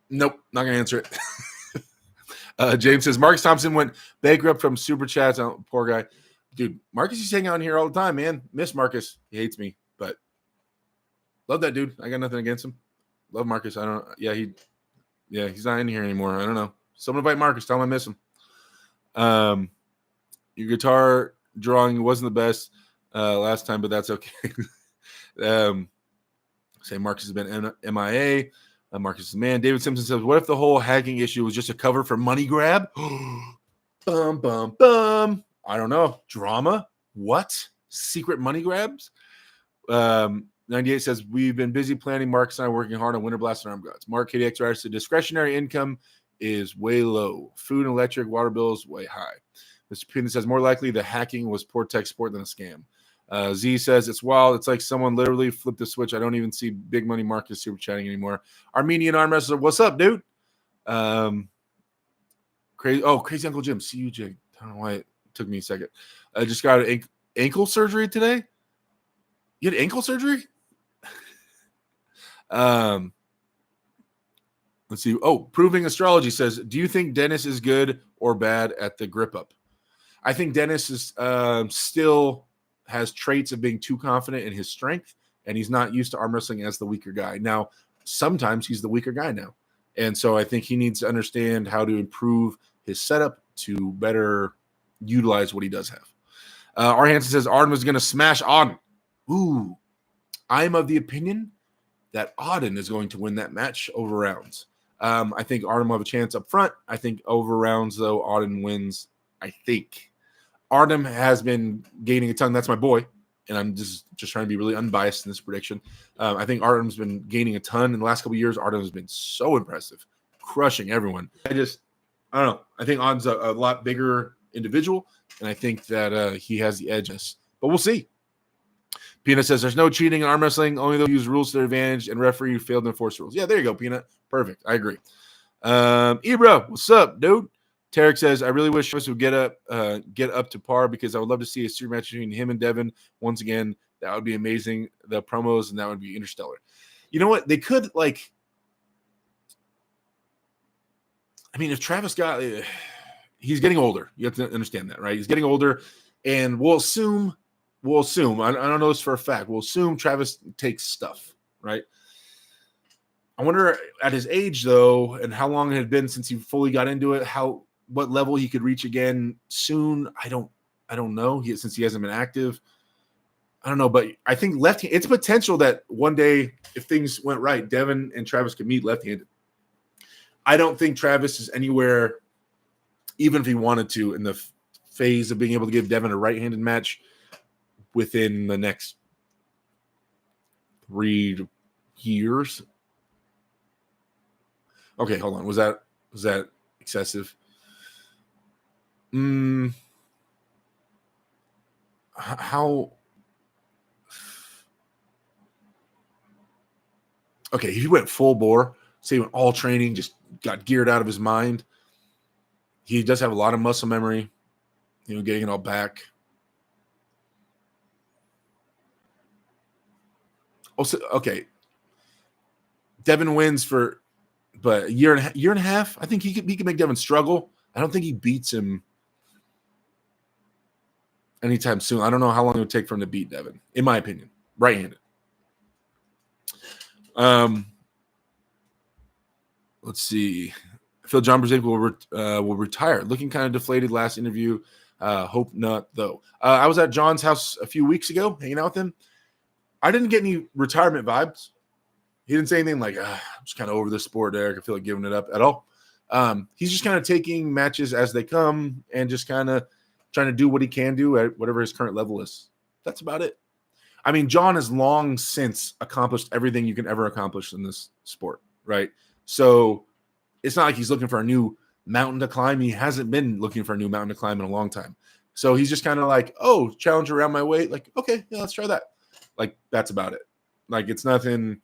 Nope, not gonna answer it. James says Marcus Thompson went bankrupt from super chats. Oh, poor guy, dude. Marcus is hanging out here all the time, man. Miss Marcus. He hates me, but love that dude. I got nothing against him. Love Marcus. I don't. Yeah, he's not in here anymore. I don't know. Someone invite Marcus. Tell him I miss him. Your guitar drawing wasn't the best last time, but that's okay. Say Marcus has been MIA. Marcus is man. David Simpson says, what if the whole hacking issue was just a cover for money grab? Bum, bum, bum. I don't know. Drama? What? Secret money grabs? 98 says, we've been busy planning. Marcus and I working hard on Winter Blast and Arm Gods. Mark KDX writes, the discretionary income is way low. Food and electric, water bills, way high. Mr. Pena says, more likely the hacking was poor tech support than a scam. Z says, it's wild. It's like someone literally flipped the switch. I don't even see big money Marcus super chatting anymore. Armenian arm wrestler, what's up, dude? Crazy Uncle Jim. See you, Jake. I don't know why it took me a second. I just got an ankle surgery today. You had ankle surgery? Let's see. Oh, Proving Astrology says, do you think Dennis is good or bad at the grip up? I think Dennis is still has traits of being too confident in his strength, and he's not used to arm wrestling as the weaker guy. Now, sometimes he's the weaker guy now. And so I think he needs to understand how to improve his setup to better utilize what he does have. R. Hansen says Arden was going to smash Auden. Ooh, I'm of the opinion that Auden is going to win that match over rounds. I think Arden will have a chance up front. I think over rounds, though, Auden wins. I think Arden has been gaining a ton. That's my boy. And I'm just trying to be really unbiased in this prediction. I think Artem's been gaining a ton in the last couple of years. Artem has been so impressive, crushing everyone. I don't know. I think Artem's a lot bigger individual, and I think that he has the edge. But we'll see. Peanut says there's no cheating in arm wrestling. Only they'll use rules to their advantage, and referee failed to enforce rules. Yeah, there you go, Peanut. Perfect. I agree. Ibra, what's up, dude? Tarek says, I really wish Travis would get up to par because I would love to see a street match between him and Devin once again. That would be amazing. The promos, and that would be interstellar. You know what? They could, if Travis he's getting older. You have to understand that, right? He's getting older, and we'll assume, I don't know this for a fact, we'll assume Travis takes stuff, right? I wonder at his age, though, and how long it had been since he fully got into it, what level he could reach again soon. I don't know. Since he hasn't been active, I don't know. But I think it's potential that one day, if things went right, Devin and Travis could meet left-handed. I don't think Travis is anywhere, even if he wanted to, in the phase of being able to give Devin a right-handed match within the next 3 years. Okay, hold on. Was that excessive? How? Okay, he went full bore. Say he went all training, just got geared out of his mind. He does have a lot of muscle memory, getting it all back. Also, okay. Devin wins but a year and a half. I think he could make Devin struggle. I don't think he beats him anytime soon. I don't know how long it would take for him to beat Devin, in my opinion. Right-handed. Let's see. Phil John Brzezinski will retire. Looking kind of deflated last interview. Hope not, though. I was at John's house a few weeks ago, hanging out with him. I didn't get any retirement vibes. He didn't say anything like, I'm just kind of over this sport, Derek. I feel like giving it up at all. He's just kind of taking matches as they come and just kind of trying to do what he can do at whatever his current level is. That's about it. I mean, John has long since accomplished everything you can ever accomplish in this sport, right? So it's not like he's looking for a new mountain to climb. He hasn't been looking for a new mountain to climb in a long time. So he's just kind of like, oh, challenge around my weight. Like, okay, yeah, let's try that. Like, that's about it. Like, it's nothing.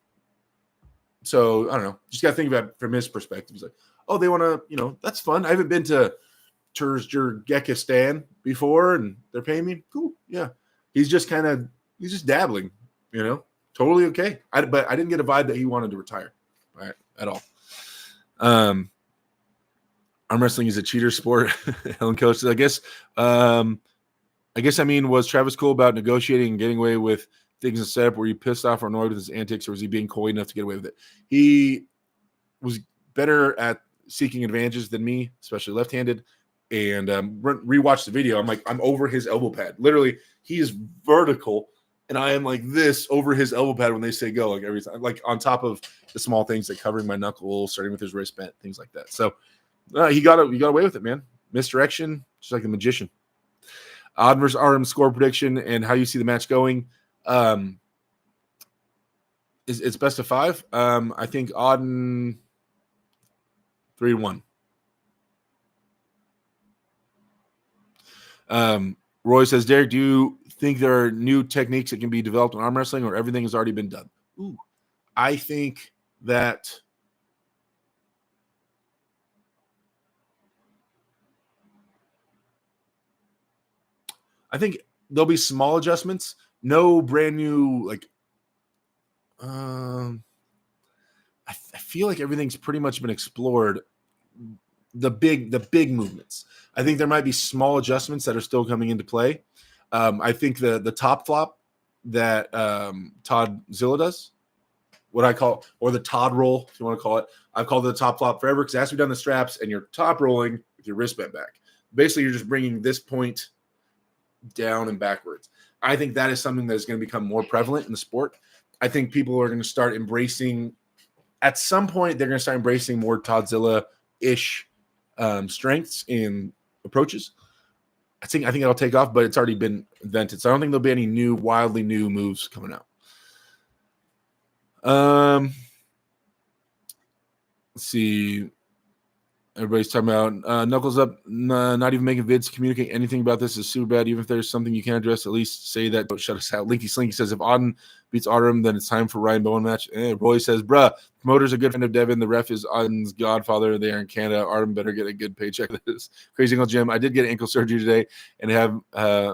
So, I don't know. Just got to think about it from his perspective. He's like, oh, they want to, that's fun. I haven't been to Turkmenistan before, and they're paying me. Cool. Yeah. He's just dabbling, totally okay. But I didn't get a vibe that he wanted to retire, right, at all. Arm wrestling is a cheater sport. Helen Coach says, was Travis cool about negotiating and getting away with things in setup? Were you pissed off or annoyed with his antics, or was he being coy enough to get away with it? He was better at seeking advantages than me, especially left-handed. And rewatch the video. I'm over his elbow pad. Literally, he is vertical, and I am like this over his elbow pad when they say go. Like every time, like on top of the small things like covering my knuckle, starting with his wrist bent, things like that. So he got away with it, man. Misdirection, just like a magician. Odd versus RM score prediction and how you see the match going. It's best of 5. I think Auden 3-1. Roy says, Derek, do you think there are new techniques that can be developed in arm wrestling, or everything has already been done? Ooh, I think that I think there'll be small adjustments. No brand new like. I feel like everything's pretty much been explored. The big movements. I think there might be small adjustments that are still coming into play. I think the top flop that Todd Zilla does, what I call, or the Todd roll, if you want to call it. I've called it the top flop forever because it has to be done the straps and you're top rolling with your wrist bent back. Basically, you're just bringing this point down and backwards. I think that is something that is going to become more prevalent in the sport. I think people are going to start embracing, at some point, they're going to start embracing more Todzilla-ish strengths and approaches. I think it'll take off, but it's already been invented. So I don't think there'll be any wildly new moves coming out. Let's see. Everybody's talking about knuckles up, not even making vids, communicate anything about this is super bad. Even if there's something you can address, at least say that. Don't shut us out. Linky Slinky says if Auden beats Artem, then it's time for Ryan Bowen match. Roy says, bruh, promoters are a good friend of Devin. The ref is Auden's godfather. They are in Canada. Artem better get a good paycheck. This crazy Uncle Jim. I did get ankle surgery today and have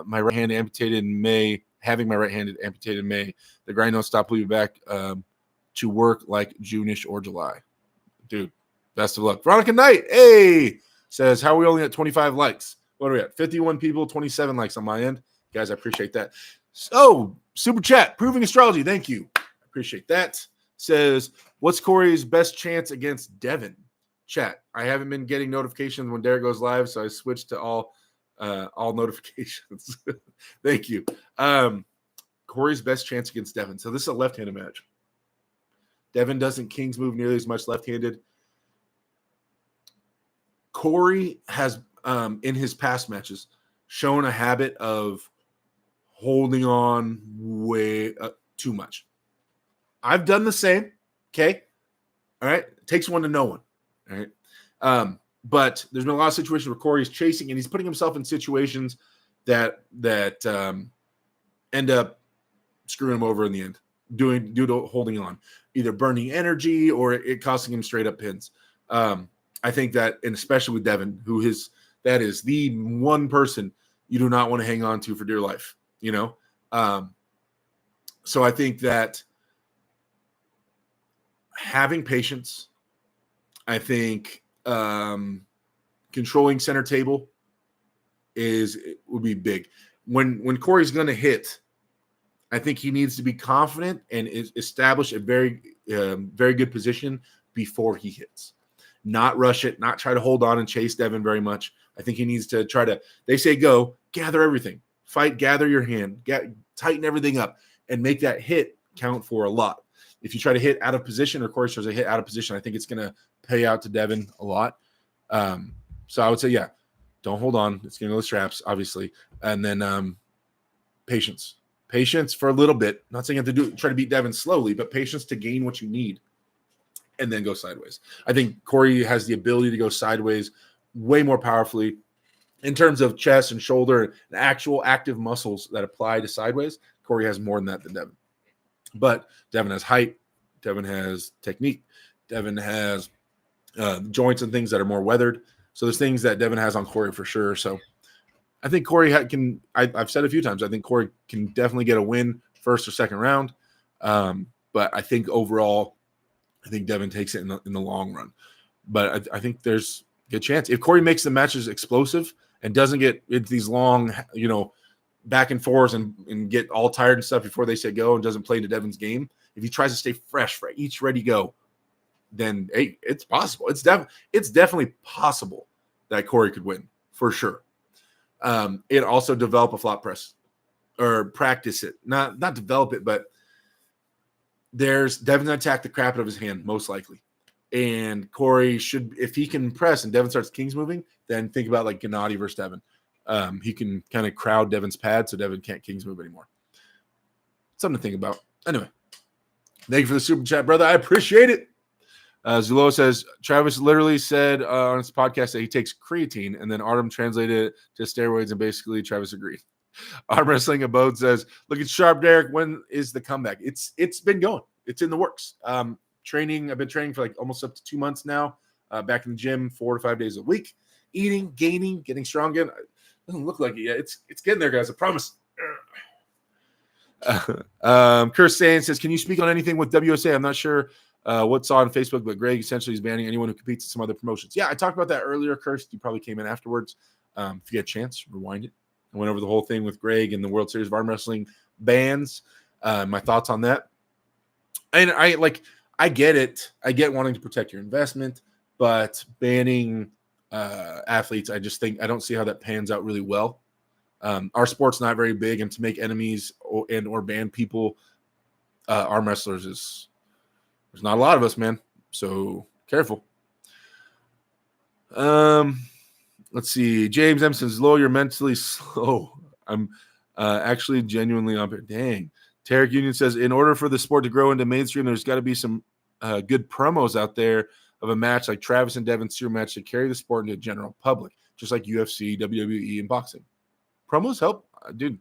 my right hand amputated in May. Having my right hand amputated in May. The grind don't stop. We'll be back to work like June-ish or July. Dude. Best of luck. Veronica Knight, hey, says, how are we only at 25 likes? What are we at? 51 people, 27 likes on my end. Guys, I appreciate that. So, super chat, Proving Astrology, thank you. I appreciate that. Says, what's Corey's best chance against Devin? Chat, I haven't been getting notifications when Derek goes live, so I switched to all notifications. Thank you. Corey's best chance against Devin. So this is a left-handed match. Devin doesn't Kings move nearly as much left-handed. Corey has, in his past matches, shown a habit of holding on way too much. I've done the same. Okay. All right. It takes one to know one. All right. But there's been a lot of situations where Corey's chasing and he's putting himself in situations that end up screwing him over in the end, due to holding on, either burning energy or it costing him straight up pins. I think that, and especially with Devin, that is the one person you do not want to hang on to for dear life, you know? So I think that having patience, I think controlling center table would be big. When Corey's going to hit, I think he needs to be confident and establish a very, very good position before he hits. Not rush it, not try to hold on and chase Devin very much. I think he needs to try to, they say go, gather everything. Fight, gather your hand, tighten everything up, and make that hit count for a lot. If you try to hit out of position or Corey tries to hit out of position, I think it's going to pay out to Devin a lot. So I would say, yeah, don't hold on. It's going to go to straps, obviously. And then patience. Patience for a little bit. Not saying you have to try to beat Devin slowly, but patience to gain what you need. And then go sideways. I think Corey has the ability to go sideways way more powerfully in terms of chest and shoulder and actual active muscles that apply to sideways. Corey has more than that than Devin. But Devin has height. Devin has technique. Devin has joints and things that are more weathered. So there's things that Devin has on Corey for sure. So I think Corey can – I've said a few times, I think Corey can definitely get a win first or second round. But I think overall – I think Devin takes it in the long run. But I think there's a good chance. If Corey makes the matches explosive and doesn't get into these long, back and forths and get all tired and stuff before they say go and doesn't play into Devin's game, if he tries to stay fresh for each ready go, then hey, it's possible. It's definitely possible that Corey could win for sure. It also develop a flop press or practice it. Not develop it, but Devin's going to attack the crap out of his hand, most likely. And Corey should, if he can press and Devin starts Kings moving, then think about like Gennady versus Devin. He can kind of crowd Devin's pad so Devin can't Kings move anymore. Something to think about. Anyway, thank you for the super chat, brother. I appreciate it. Zulo says, Travis literally said on his podcast that he takes creatine, and then Artem translated it to steroids, and basically Travis agreed. Arm Wrestling Abode says, looking sharp, Derek. When is the comeback? It's been going. It's in the works. Training. I've been training for like almost up to 2 months now. Back in the gym 4 to 5 days a week. Eating, gaining, getting strong again. Doesn't look like it yet. It's getting there, guys. I promise. Chris Sand says, can you speak on anything with WSA? I'm not sure what's on Facebook, but Greg essentially is banning anyone who competes in some other promotions. Yeah, I talked about that earlier, Chris. You probably came in afterwards. If you get a chance, rewind it. I went over the whole thing with Greg and the World Series of Arm Wrestling bans, my thoughts on that. And I get it. I get wanting to protect your investment, but banning athletes, I don't see how that pans out really well. Our sport's not very big, and to make enemies or ban people, arm wrestlers there's not a lot of us, man. So careful. Let's see. James M says, "Low, you're mentally slow." I'm actually genuinely up here. Dang. Tarek Union says, in order for the sport to grow into mainstream, there's got to be some good promos out there of a match like Travis and Devin's Sear match to carry the sport into the general public, just like UFC, WWE, and boxing. Promos help. Dude,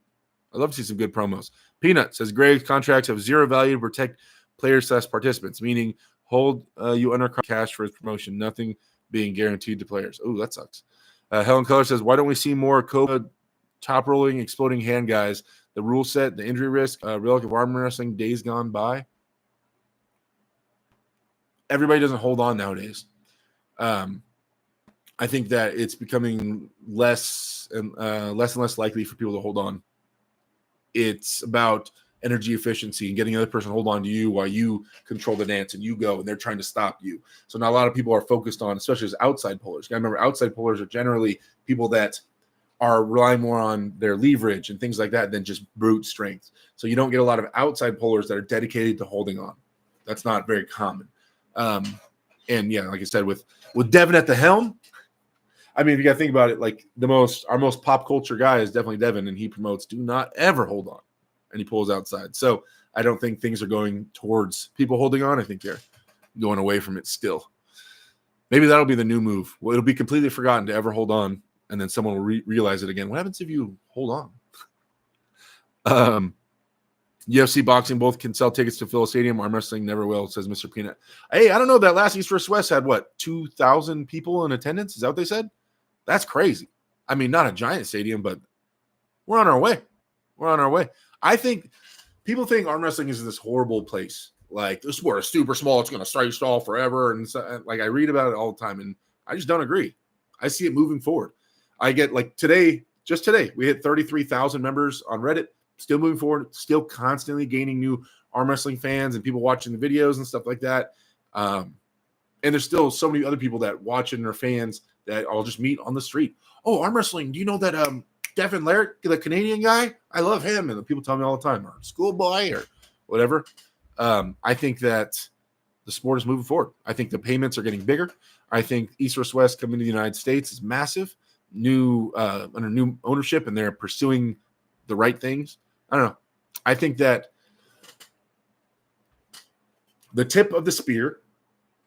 I'd love to see some good promos. Peanut says, Greg's contracts have zero value to protect players/participants, meaning hold you under cash for his promotion, nothing being guaranteed to players. Oh, that sucks. Helen Keller says, why don't we see more Cobra top rolling, exploding hand guys? The rule set, the injury risk, relic of arm wrestling, days gone by. Everybody doesn't hold on nowadays. I think that it's becoming less and less likely for people to hold on. It's about energy efficiency and getting the other person to hold on to you while you control the dance and you go and they're trying to stop you. So not a lot of people are focused on, especially as outside pullers. I remember outside pullers are generally people that are relying more on their leverage and things like that than just brute strength. So you don't get a lot of outside pullers that are dedicated to holding on. That's not very common. And yeah, like I said, with Devin at the helm, I mean, if you got to think about it, like our most pop culture guy is definitely Devin, and he promotes do not ever hold on, and he pulls outside. So I don't think things are going towards people holding on. I think they're going away from it still. Maybe that'll be the new move. Well, it'll be completely forgotten to ever hold on, and then someone will realize it again. What happens if you hold on? UFC boxing both can sell tickets to fill a stadium. Arm wrestling never will, says Mr. Peanut. Hey, I don't know. That last East vs. West had what, 2,000 people in attendance? Is that what they said? That's crazy. I mean, not a giant stadium, but we're on our way. We're on our way. I think people think arm wrestling is this horrible place. Like, this sport is super small. It's going to stall forever. And so, like, I read about it all the time, and I just don't agree. I see it moving forward. I get, like, just today, we hit 33,000 members on Reddit. Still moving forward, still constantly gaining new arm wrestling fans and people watching the videos and stuff like that. And there's still so many other people that watch and are fans that I'll just meet on the street. Oh, arm wrestling. Do you know that Devin Larrick, the Canadian guy? I love him. And the people tell me all the time, or schoolboy or whatever. I think that the sport is moving forward. I think the payments are getting bigger. I think East vs. West coming to the United States is massive, under new ownership, and they're pursuing the right things. I don't know. I think that the tip of the spear,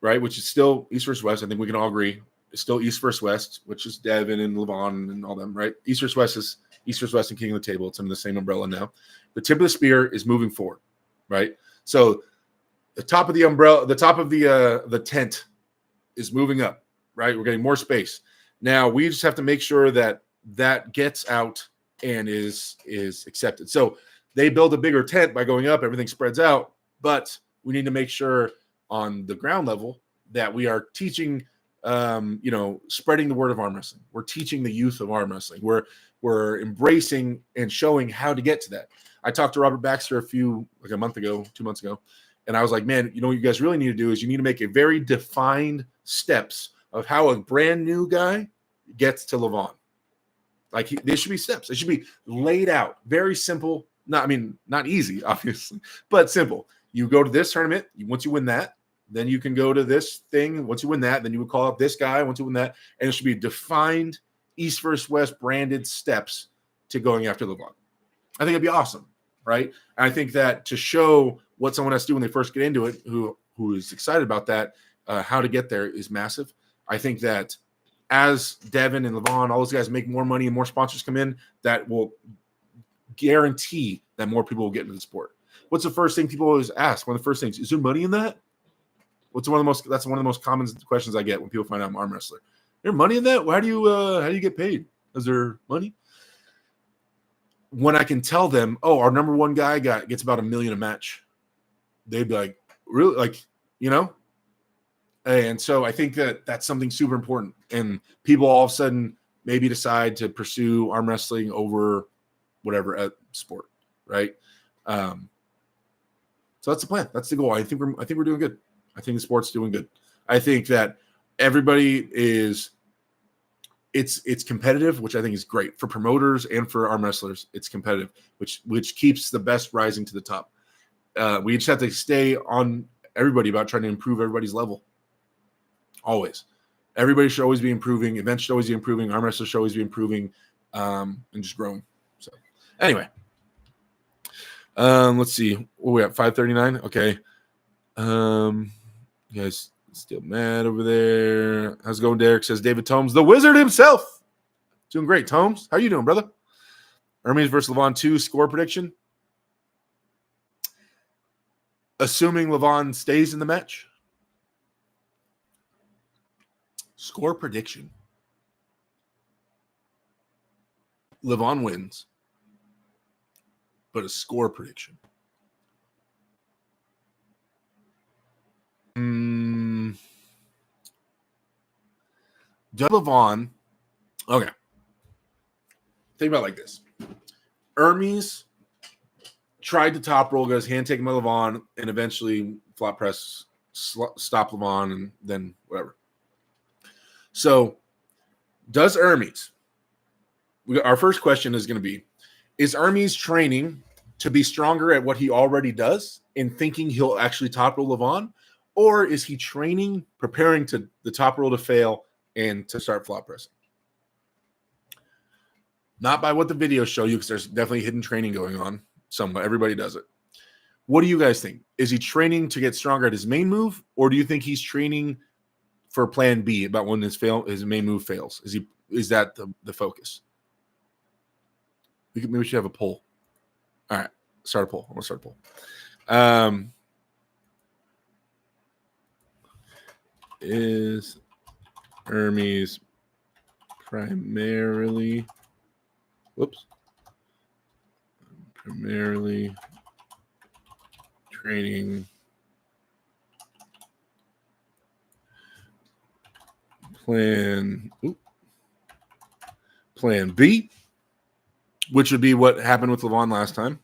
right, which is still East versus West, I think we can all agree, is still East versus West, which is Devin and Levon and all them, right? East versus West is East versus West and King of the Table. It's under the same umbrella now. The tip of the spear is moving forward, right? So the top of the umbrella, the top of the tent is moving up, right? We're getting more space. Now we just have to make sure that gets out and is accepted. So they build a bigger tent by going up, everything spreads out, but we need to make sure on the ground level that we are teaching, spreading the word of arm wrestling. We're teaching the youth of arm wrestling. We're embracing and showing how to get to that. I talked to Robert Baxter a month ago, 2 months ago, and I was like, man, what you guys really need to do is you need to make a very defined steps of how a brand new guy gets to Levon. Like, there should be steps. It should be laid out. Very simple. Not easy, obviously, but simple. You go to this tournament. Once you win that, then you can go to this thing. Once you win that, then you would call up this guy. Once you win that, and it should be defined East versus West branded steps to going after Levon. I think it'd be awesome, right? And I think that to show what someone has to do when they first get into it, who is excited about that, how to get there is massive. I think that as Devin and Levon, all those guys make more money and more sponsors come in, that will guarantee that more people will get into the sport. What's the first thing people always ask? One of the first things, is there money in that? That's one of the most common questions I get when people find out I'm an arm wrestler. Is there money in that? How do you get paid? Is there money? when I can tell them, oh, our number one guy gets about $1 million a match, they'd be like, really? Like, you know? And so I think that's something super important. And people all of a sudden maybe decide to pursue arm wrestling over whatever sport, right? So that's the plan. That's the goal. I think we're doing good. I think the sport's doing good. I think that everybody is it's competitive, which I think is great for promoters and for arm wrestlers. It's competitive, which keeps the best rising to the top. We just have to stay on everybody about trying to improve everybody's level. Always. Everybody should always be improving. Events should always be improving. Arm wrestlers should always be improving, and just growing. So anyway, let's see. What we at? 5:39. Okay. You guys still mad over there? How's it going, Derek? Says David Tomes, the wizard himself. Doing great. Tomes, how you doing, brother? Hermes versus Levon 2 score prediction. Assuming Levon stays in the match. Score prediction. Levon wins. But a score prediction. Doug Levon. Okay. Think about it like this. Hermes tried to top roll, got his hand taken by Levon, and eventually flat press stop Levon, and then whatever. So, does Hermes? Our first question is going to be: is Hermes training to be stronger at what he already does and thinking he'll actually top roll Levon, or is he training, preparing to the top roll to fail and to start flat pressing? Not by what the videos show you, because there's definitely hidden training going on somewhere. Everybody does it. What do you guys think? Is he training to get stronger at his main move, or do you think he's training for plan B about when his main move fails? Is that the focus? Maybe we should have a poll. All right, start a poll. I'm gonna start a poll. Is Hermes primarily training plan B, which would be what happened with Levon last time,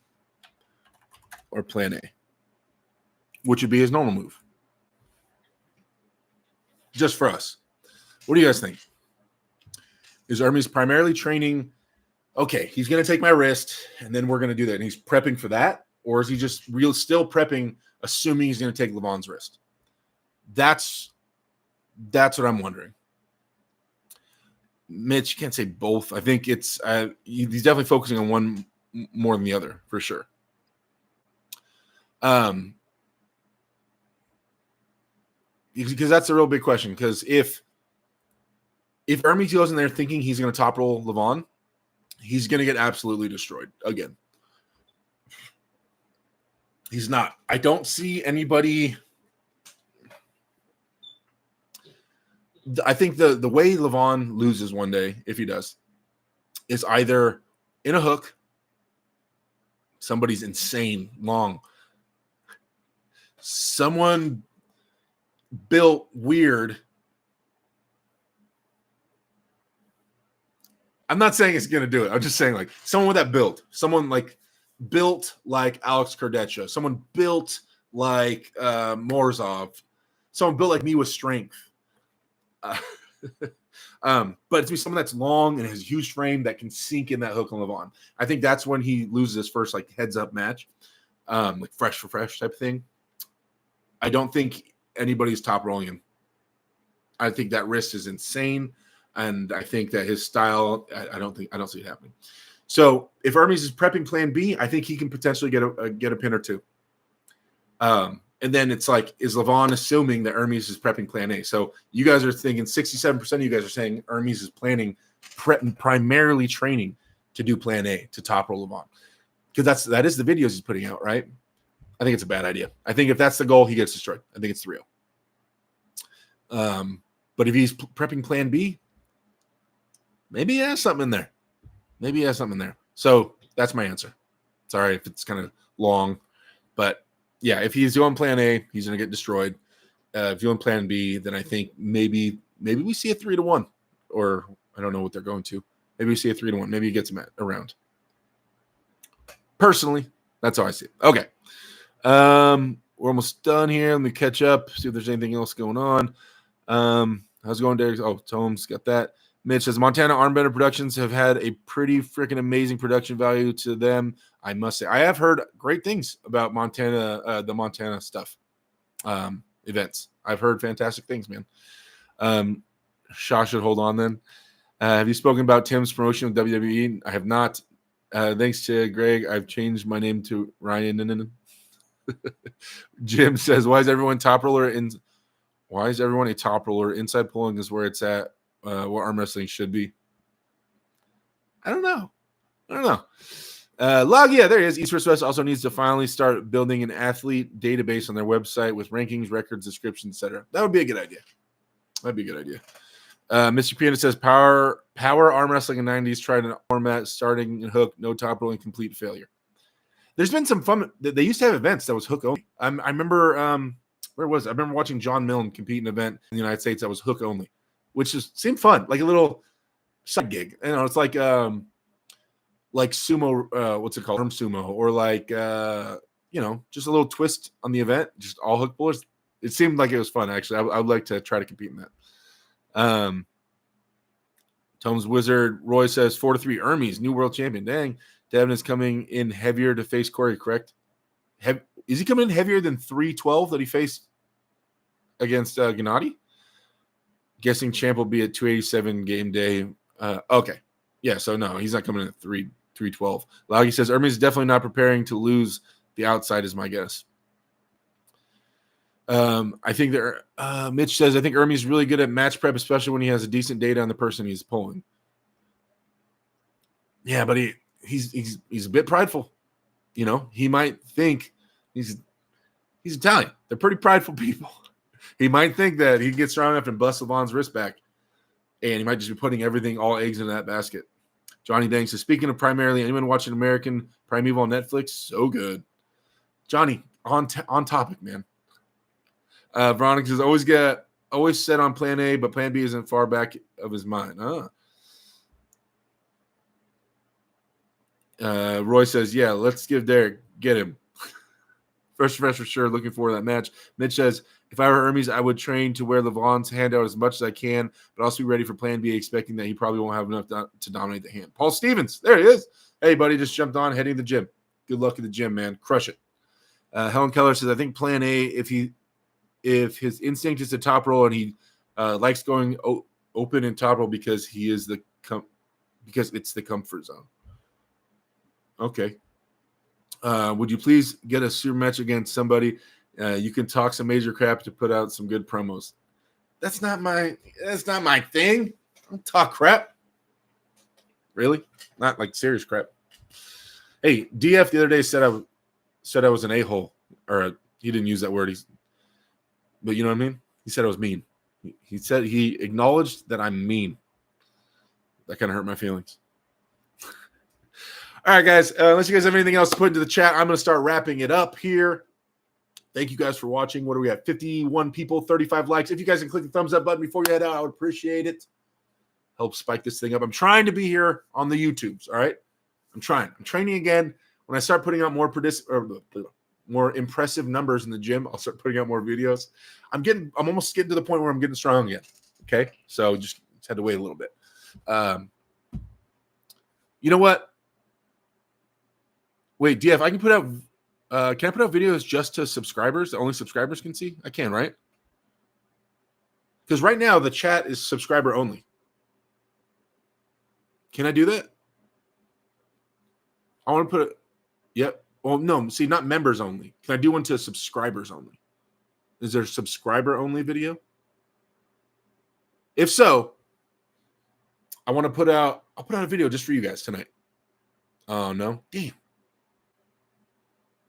or plan A, which would be his normal move? Just for us. What do you guys think? Is Hermes primarily training, okay, he's going to take my wrist, and then we're going to do that, and he's prepping for that? Or is he just still prepping, assuming he's going to take Levon's wrist? That's what I'm wondering. Mitch, you can't say both. I think it's he's definitely focusing on one more than the other, for sure. Because that's a real big question. Because if Hermes goes in there thinking he's going to top roll Levon, he's going to get absolutely destroyed again. He's not. I don't see anybody. I think the way Levon loses one day, if he does, is either in a hook, somebody's insane long, someone built weird. I'm not saying it's going to do it. I'm just saying, like, someone with that build, someone like built like Alex Kardeccia, someone built like Morzov, someone built like me with strength. But it's be someone that's long and has a huge frame that can sink in that hook on Levon. I think that's when he loses his first like heads up match, like fresh for fresh type of thing. I don't think anybody's top rolling him. I think that wrist is insane, and I think that his style, I don't see it happening. So if Hermes is prepping plan B, I think he can potentially get a pin or two. And then it's like, is Levon assuming that Hermes is prepping plan A? So you guys are thinking 67% of you guys are saying Hermes is primarily training to do plan A, to top roll Levon. Because that is the videos he's putting out, right? I think it's a bad idea. I think if that's the goal, he gets destroyed. I think it's the real. But if he's prepping plan B, maybe he has something in there. So That's my answer. Sorry if it's kind of long, but yeah, if he's doing plan A, he's going to get destroyed. If you're on plan B, then I think maybe we see a 3-1, or I don't know what they're going to. Maybe we see a 3-1. Maybe he gets him around. Personally, that's how I see it. Okay. We're almost done here. Let me catch up, see if there's anything else going on. How's it going, Derek? Oh, Tom's got that. Mitch says Montana Armbender Productions have had a pretty freaking amazing production value to them. I must say, I have heard great things about Montana, the Montana stuff, events. I've heard fantastic things, man. Shaw should hold on then. Have you spoken about Tim's promotion with WWE? I have not. Thanks to Greg, I've changed my name to Ryan. Jim says, why is everyone a top roller? Inside pulling is where it's at. What arm wrestling should be. I don't know. Log, yeah, there he is. East vs. West also needs to finally start building an athlete database on their website with rankings, records, descriptions, etc. That would be a good idea. Mr. Piana says power arm wrestling in the 90s tried an format starting and hook, no top rolling, complete failure. There's been some fun. They used to have events that was hook only. I remember where was it? I remember watching John Milne compete in an event in the United States that was hook only, which seemed fun, like a little side gig. You know, it's like sumo, what's it called? Arm sumo, or like just a little twist on the event, just all hook pullers. It seemed like it was fun, actually. I would like to try to compete in that. Tom's Wizard Roy says 4-3 Hermes, new world champion. Dang, Devin is coming in heavier to face Corey, correct? Is he coming in heavier than 312 that he faced against Gennady? Guessing champ will be at 287 game day. Okay. Yeah, so no, he's not coming in at 312. Loggy says Hermes is definitely not preparing to lose the outside, is my guess. I think that Mitch says, I think Hermes is really good at match prep, especially when he has a decent data on the person he's pulling. Yeah, but he's a bit prideful. You know, he might think he's Italian. They're pretty prideful people. He might think that he gets strong enough and bust Levon's wrist back, and he might just be putting all eggs in that basket. Johnny Dang says, speaking of primarily, anyone watching American Primeval on Netflix? So good. Johnny, on topic, man. Veronica says, always set on plan A, but plan B isn't far back of his mind. Roy says, yeah, let's give Derek, get him. Fresh for sure. Looking forward to that match. Mitch says, if I were Hermes, I would train to wear Levon's hand out as much as I can, but also be ready for plan B, expecting that he probably won't have enough to dominate the hand. Paul Stevens, there he is. Hey, buddy, just jumped on, heading to the gym. Good luck at the gym, man. Crush it. Helen Keller says, I think plan A, if his instinct is to top roll and he likes going open and top roll because because it's the comfort zone. Okay. Would you please get a super match against somebody? You can talk some major crap to put out some good promos. That's not my thing. I don't talk crap. Really? Not like serious crap. Hey, DF the other day said I was an a-hole, or he didn't use that word. But you know what I mean? He said I was mean. He said he acknowledged that I'm mean. That kind of hurt my feelings. All right, guys. Unless you guys have anything else to put into the chat, I'm going to start wrapping it up here. Thank you guys for watching. What are we at? 51 people, 35 likes. If you guys can click the thumbs up button before you head out, I would appreciate it. Help spike this thing up. I'm trying to be here on the YouTubes, all right? I'm trying. I'm training again. When I start putting out more impressive numbers in the gym, I'll start putting out more videos. I'm almost getting to the point where I'm getting strong again. Okay? So just had to wait a little bit. You know what? Wait, DF, I can put out can I put out videos just to subscribers that only subscribers can see? I can, right? Because right now the chat is subscriber only. Can I do that? I want to put it. Yep. Well, no, see, not members only. Can I do one to subscribers only? Is there a subscriber only video? If so, I'll put out a video just for you guys tonight. Oh no. Damn.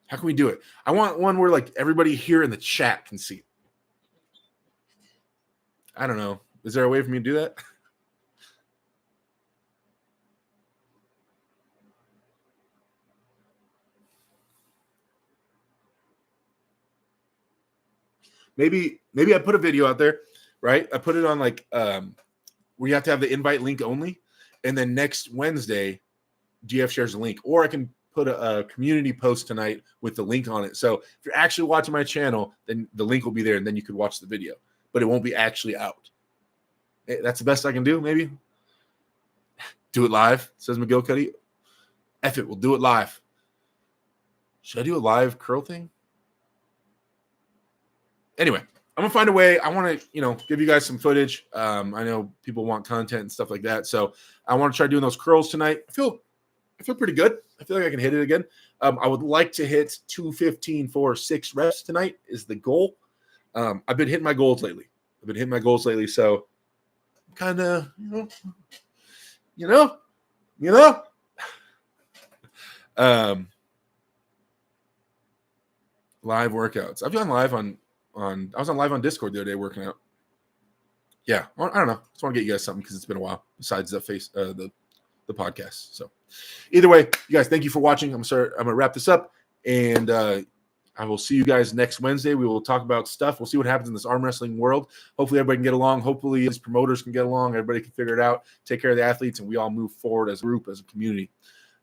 How can we do it? I want one where like everybody here in the chat can see it. I don't know. Is there a way for me to do that? maybe I put a video out there, right? I put it on like where you have to have the invite link only, and then next Wednesday, GF shares a link, or I can put a community post tonight with the link on it. So if you're actually watching my channel, then the link will be there, and then you could watch the video, but it won't be actually out. That's the best I can do, maybe. Do it live, says McGillicuddy. F it, we'll do it live. Should I do a live curl thing? Anyway, I'm gonna find a way. I want to, give you guys some footage. I know people want content and stuff like that, so I want to try doing those curls tonight. I feel pretty good. I feel like I can hit it again. I would like to hit 215 for 6 reps tonight is the goal. I've been hitting my goals lately. So kind of, live workouts. I've done live on I was on live on Discord the other day working out. Yeah, I don't know. Just want to get you guys something because it's been a while besides the podcast. So either way, you guys, thank you for watching. I'm gonna wrap this up, and I will see you guys next Wednesday. We will talk about stuff. We'll see what happens in this arm wrestling world. Hopefully everybody can get along. Hopefully these promoters can get along. Everybody can figure it out, take care of the athletes, and we all move forward as a group, as a community.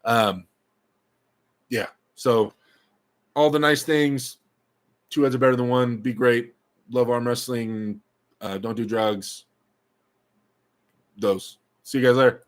Yeah. So all the nice things. 2 heads are better than 1. Be great. Love arm wrestling. Don't do drugs. Those. See you guys later.